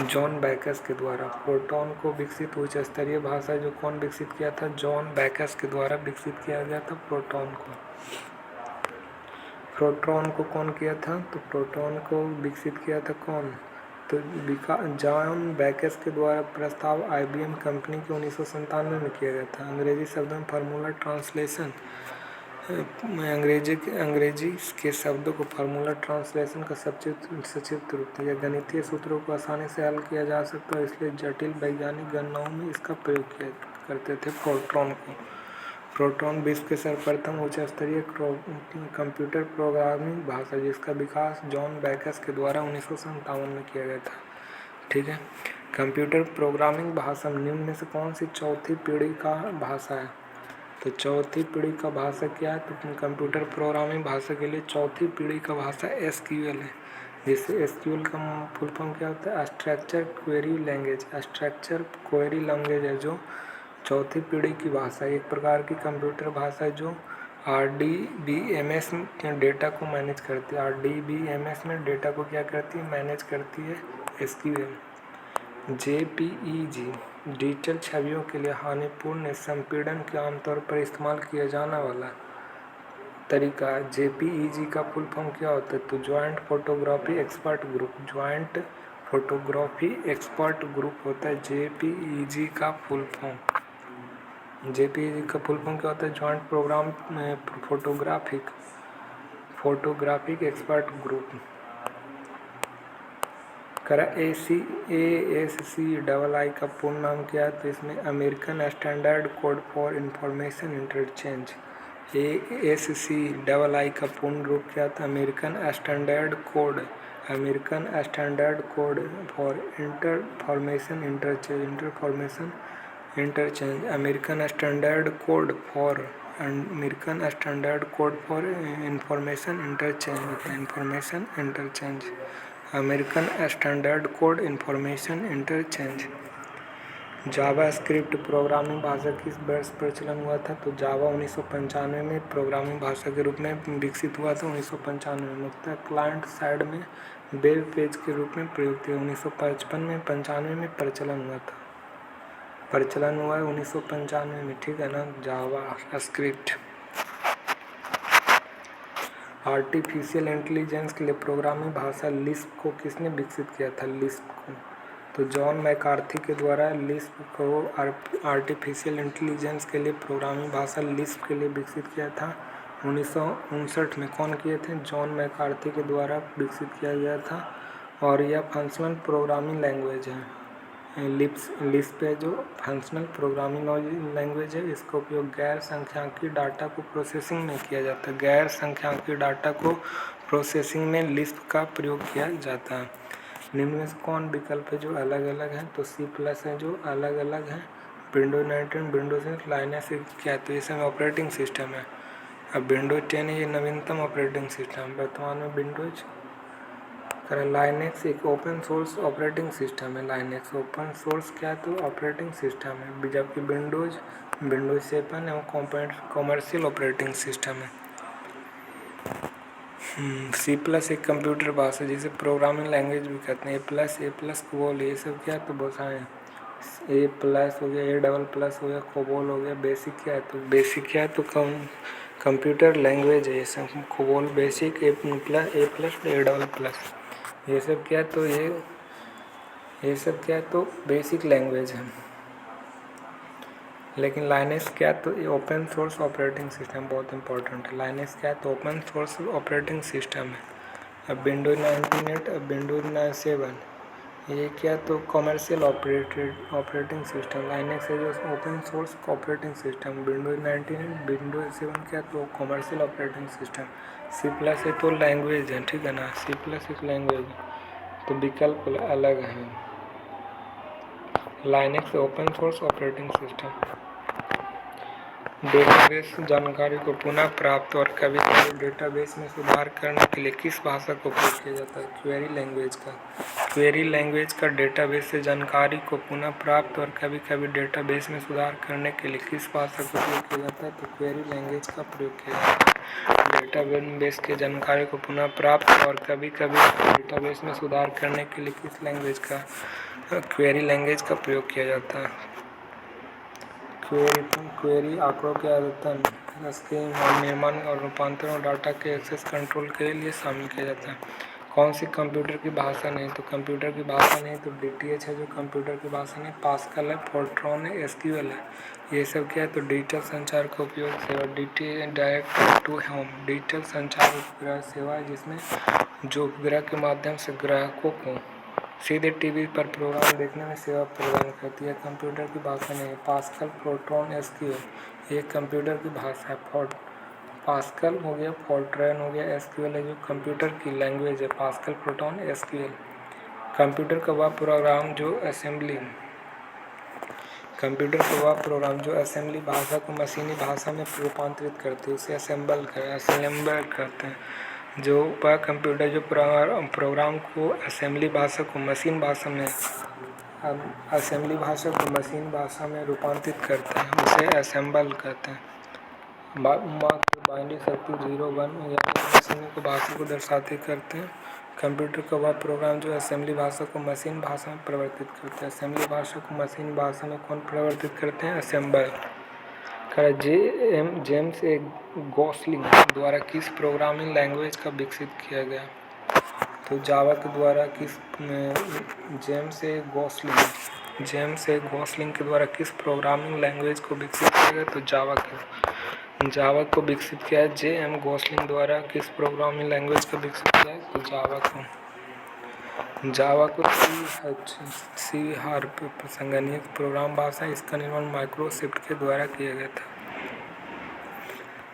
जॉन बैकस के द्वारा। फोर्ट्रॉन को विकसित उच्च स्तरीय भाषा जो कौन विकसित किया था? जॉन बैकस के द्वारा विकसित किया गया था फोर्ट्रॉन को। फोर्ट्रॉन को कौन किया था? तो फोर्ट्रॉन को विकसित किया था कौन? तो जॉन बैकस के द्वारा प्रस्ताव IBM कंपनी के 1997 में किया गया था। अंग्रेजी शब्दों में फार्मूला ट्रांसलेशन अंग्रेजी के शब्दों को फार्मूला ट्रांसलेशन का संक्षिप्त रूप था। यह गणितीय सूत्रों को आसानी से हल किया जा सकता है, इसलिए जटिल वैज्ञानिक गणनाओं में इसका प्रयोग किया करते थे फोर्ट्रॉन को। फोर्ट्रॉन विश्व के सर्वप्रथम उच्च स्तरीय कंप्यूटर प्रोग्रामिंग भाषा जिसका विकास जॉन बैकस के द्वारा 1957 में किया गया था। ठीक है। कंप्यूटर प्रोग्रामिंग भाषा निम्न में से कौन सी चौथी पीढ़ी का भाषा है? तो चौथी पीढ़ी का भाषा क्या है? तो कंप्यूटर प्रोग्रामिंग भाषा के लिए चौथी पीढ़ी का भाषा SQL है। जिससे SQL का फुल फॉर्म क्या होता है? Structure query language. Structure query language है जो चौथी पीढ़ी की भाषा, एक प्रकार की कंप्यूटर भाषा जो RDBMS में डेटा को मैनेज करती है। RDBMS में डेटा को क्या करती है? मैनेज करती है SQL। JPEG डिजिटल छवियों के लिए हानिपूर्ण संपीड़न के आमतौर पर इस्तेमाल किया जाने वाला तरीका है। JPEG का फुल फॉर्म क्या होता है? तो joint photography expert group. Joint photography expert group होता है JPEG का फुल फॉर्म। JPEG का फुल फॉर्म क्या होता है? Joint program photographic expert group. करा ASCII का पूर्ण नाम क्या है? तो इसमें American standard code for information interchange. ASCII का पूर्ण रूप क्या था? American standard code for information interchange. American standard code for information interchange. American standard code information interchange. Java script programming भाषा किस वर्ष प्रचलन हुआ था? तो जावा 1995 में प्रोग्रामिंग भाषा के रूप में विकसित हुआ था। 1995 में मुख्यतः क्लाइंट साइड में वेब पेज के रूप में प्रयुक्त हुआ। 1955 में 95 में प्रचलन हुआ 1995 में, ठीक है ना। जावा स्क्रिप्ट। आर्टिफिशियल इंटेलिजेंस के लिए प्रोग्रामिंग भाषा लिस्प को किसने विकसित किया था? लिस्प को तो जॉन मैकार्थी के द्वारा लिस्प को आर्टिफिशियल इंटेलिजेंस के लिए प्रोग्रामिंग भाषा लिस्प के लिए विकसित किया था 1959 में। कौन किए थे? जॉन मैकार्थी के द्वारा विकसित किया गया था। और यह फंक्शनल प्रोग्रामिंग लैंग्वेज है। लिस्प है जो फंक्शनल प्रोग्रामिंग लैंग्वेज है। इसका उपयोग गैर संख्यांकी डाटा को प्रोसेसिंग में किया जाता है। गैर संख्यांकी डाटा को प्रोसेसिंग में लिस्प का प्रयोग किया जाता है। निम्न में से कौन विकल्प है जो अलग अलग है? तो C+ है जो अलग अलग है। विंडोज 19, विंडोज 10, लाइनक्स क्या है? तो ये सब ऑपरेटिंग सिस्टम है। अब विंडोज 10 ये नवीनतम ऑपरेटिंग सिस्टम वर्तमान में विंडोज। लाइनक्स एक ओपन सोर्स ऑपरेटिंग सिस्टम है। लाइनक्स ओपन सोर्स क्या है? तो ऑपरेटिंग सिस्टम है। जबकि विंडोज 7 एवं कॉमर्शियल ऑपरेटिंग सिस्टम है। C+ एक कंप्यूटर भाषा जिसे प्रोग्रामिंग लैंग्वेज भी कहते हैं। A+, कोबोल ये सब क्या है? तो भाषाएं A+ हो गया, A++ हो गया, कोबोल हो गया। बेसिक क्या है? तो बेसिक क्या है? तो कंप्यूटर लैंग्वेज है। ये सब कोबोल, बेसिक, A+, ये सब क्या है? तो ये सब क्या है? तो बेसिक लैंग्वेज है। लेकिन लाइनक्स क्या है? तो ये ओपन सोर्स ऑपरेटिंग सिस्टम बहुत इंपॉर्टेंट है। लाइनक्स क्या है? तो ओपन सोर्स ऑपरेटिंग सिस्टम है। अब विंडोज 98, अब विंडोज 7 ये क्या? तो कॉमर्शियल ऑपरेटिंग सिस्टम। लाइनक्स है जो open source operating system. Windows 98, Windows 7 क्या? तो कॉमर्शियल ऑपरेटिंग सिस्टम। C+ है तो लैंग्वेज है, ठीक है ना। C+ एक लैंग्वेज है, तो विकल्प अलग है। Linux open source operating system. Database जानकारी को पुनः प्राप्त और कभी कभी डेटाबेस में सुधार करने के लिए किस भाषा का उपयोग किया जाता है? क्वेरी लैंग्वेज का डेटाबेस से जानकारी को पुनः प्राप्त और कभी कभी डेटाबेस में सुधार करने के लिए किस भाषा का उपयोग किया जाता है? तो क्वेरी लैंग्वेज का प्रयोग किया जाता है। डेटाबेस के जानकारी को पुनः प्राप्त और कभी कभी डेटाबेस में सुधार करने के लिए किस लैंग्वेज का? क्वेरी लैंग्वेज का प्रयोग किया जाता है। क्वेरी आंकड़ों के अद्यतन, स्कीम और निर्माण और रूपांतरण और डाटा के एक्सेस कंट्रोल के लिए शामिल किया जाता है। कौन सी कंप्यूटर की भाषा नहीं? तो कंप्यूटर की भाषा नहीं तो DTH है जो कंप्यूटर की भाषा नहीं। पास्कल है, फोर्ट्रॉन है, SQL है। ये सब क्या है? तो डिजिटल संचार का उपयोग सेवा। DTH direct to home digital संचार उपग्रह सेवा है जिसमें जो उपग्रह के माध्यम से ग्राहकों को सीधे टीवी पर प्रोग्राम देखने में सेवा प्रदान करती है। कंप्यूटर की भाषा नहीं है। पास्कल, फोर्ट्रॉन, SQL ये कंप्यूटर की भाषा है। पास्कल हो गया, फोर्ट्रॉन हो गया, SQL है जो कंप्यूटर की लैंग्वेज है। Pascal, Fortran, SQL। कंप्यूटर का वह प्रोग्राम जो असेंबली भाषा को मशीनी भाषा में रूपांतरित करते हैं उसे असेंबल करते हैं। जो वह कंप्यूटर जो प्रोग्राम को असेंबली भाषा को मशीन भाषा में रूपांतरित करते हैं उसे असेंबल कहते हैं। बाइनरी शक्ति 0-1 या मशीनी को भाषा को दर्शाते करते हैं। कंप्यूटर का वह प्रोग्राम जो असेंबली भाषा को मशीन भाषा में परिवर्तित करते हैं। असेंबली भाषा को मशीन भाषा में कौन परिवर्तित करते हैं? असेंबल। जेम्स ए गॉसलिंग द्वारा किस प्रोग्रामिंग लैंग्वेज का विकसित किया गया? तो जावा के द्वारा जेम्स ए गॉसलिंग के द्वारा किस प्रोग्रामिंग लैंग्वेज को विकसित किया गया? तो जावा को विकसित किया है। JM गॉसलिंग द्वारा किस प्रोग्रामिंग लैंग्वेज को विकसित किया है? तो जावा को। जावा को सी हार्प संगणकीय प्रोग्राम भाषा, इसका निर्माण माइक्रोसॉफ्ट के द्वारा किया गया था।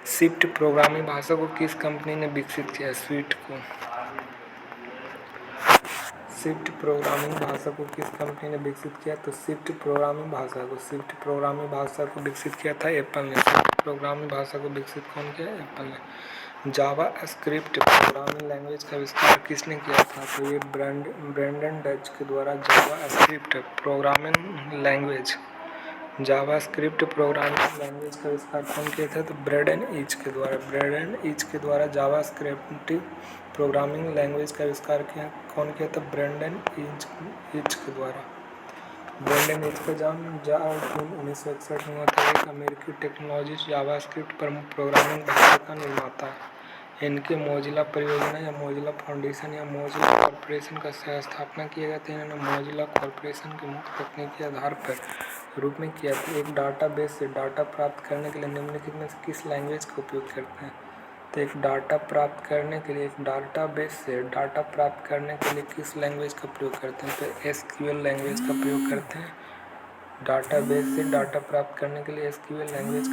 स्विफ्ट प्रोग्रामिंग भाषा को किस कंपनी ने विकसित किया? स्विफ्ट प्रोग्रामिंग भाषा को किस कंपनी ने विकसित किया? तो स्विफ्ट प्रोग्रामिंग भाषा को विकसित किया था एप्पल ने। स्विफ्ट प्रोग्रामिंग भाषा को विकसित कौन किया? एप्पल ने। जावा स्क्रिप्ट प्रोग्रामिंग लैंग्वेज का आविष्कार किसने किया था? तो ये ब्रेंडन डच के द्वारा जावा स्क्रिप्ट प्रोग्रामिंग लैंग्वेज का आविष्कार कौन किया था? तो ब्रेंडन ईच के द्वारा जावा स्क्रिप्ट प्रोग्रामिंग लैंग्वेज का आविष्कार कौन किया था? ब्रेंडन ईच के द्वारा। ब्रेंडन ईच का जन्म जून 1961 में हुआ था। एक अमेरिकी टेक्नोलॉजिस्ट जावास्क्रिप्ट प्रोग्रामिंग भाषा का निर्माता है। इनके मोजिला परियोजना या मोजिला फाउंडेशन या मोजिला कॉर्पोरेशन का स्थापना किया गया था। इन्होंने मोजिला कॉर्पोरेशन के मुख्य तकनीकी आधार पर रूप में किया था। एक डाटाबेस से डाटा प्राप्त करने के लिए निम्नलिखित में से किस लैंग्वेज का उपयोग करते हैं? तो एक डाटा प्राप्त करने के लिए एक डाटाबेस से डाटा प्राप्त करने के लिए किस लैंग्वेज का प्रयोग करते हैं? तो एसक्यूएल लैंग्वेज का प्रयोग करते हैं। डाटाबेस से डाटा प्राप्त करने के लिए एसक्यूएल लैंग्वेज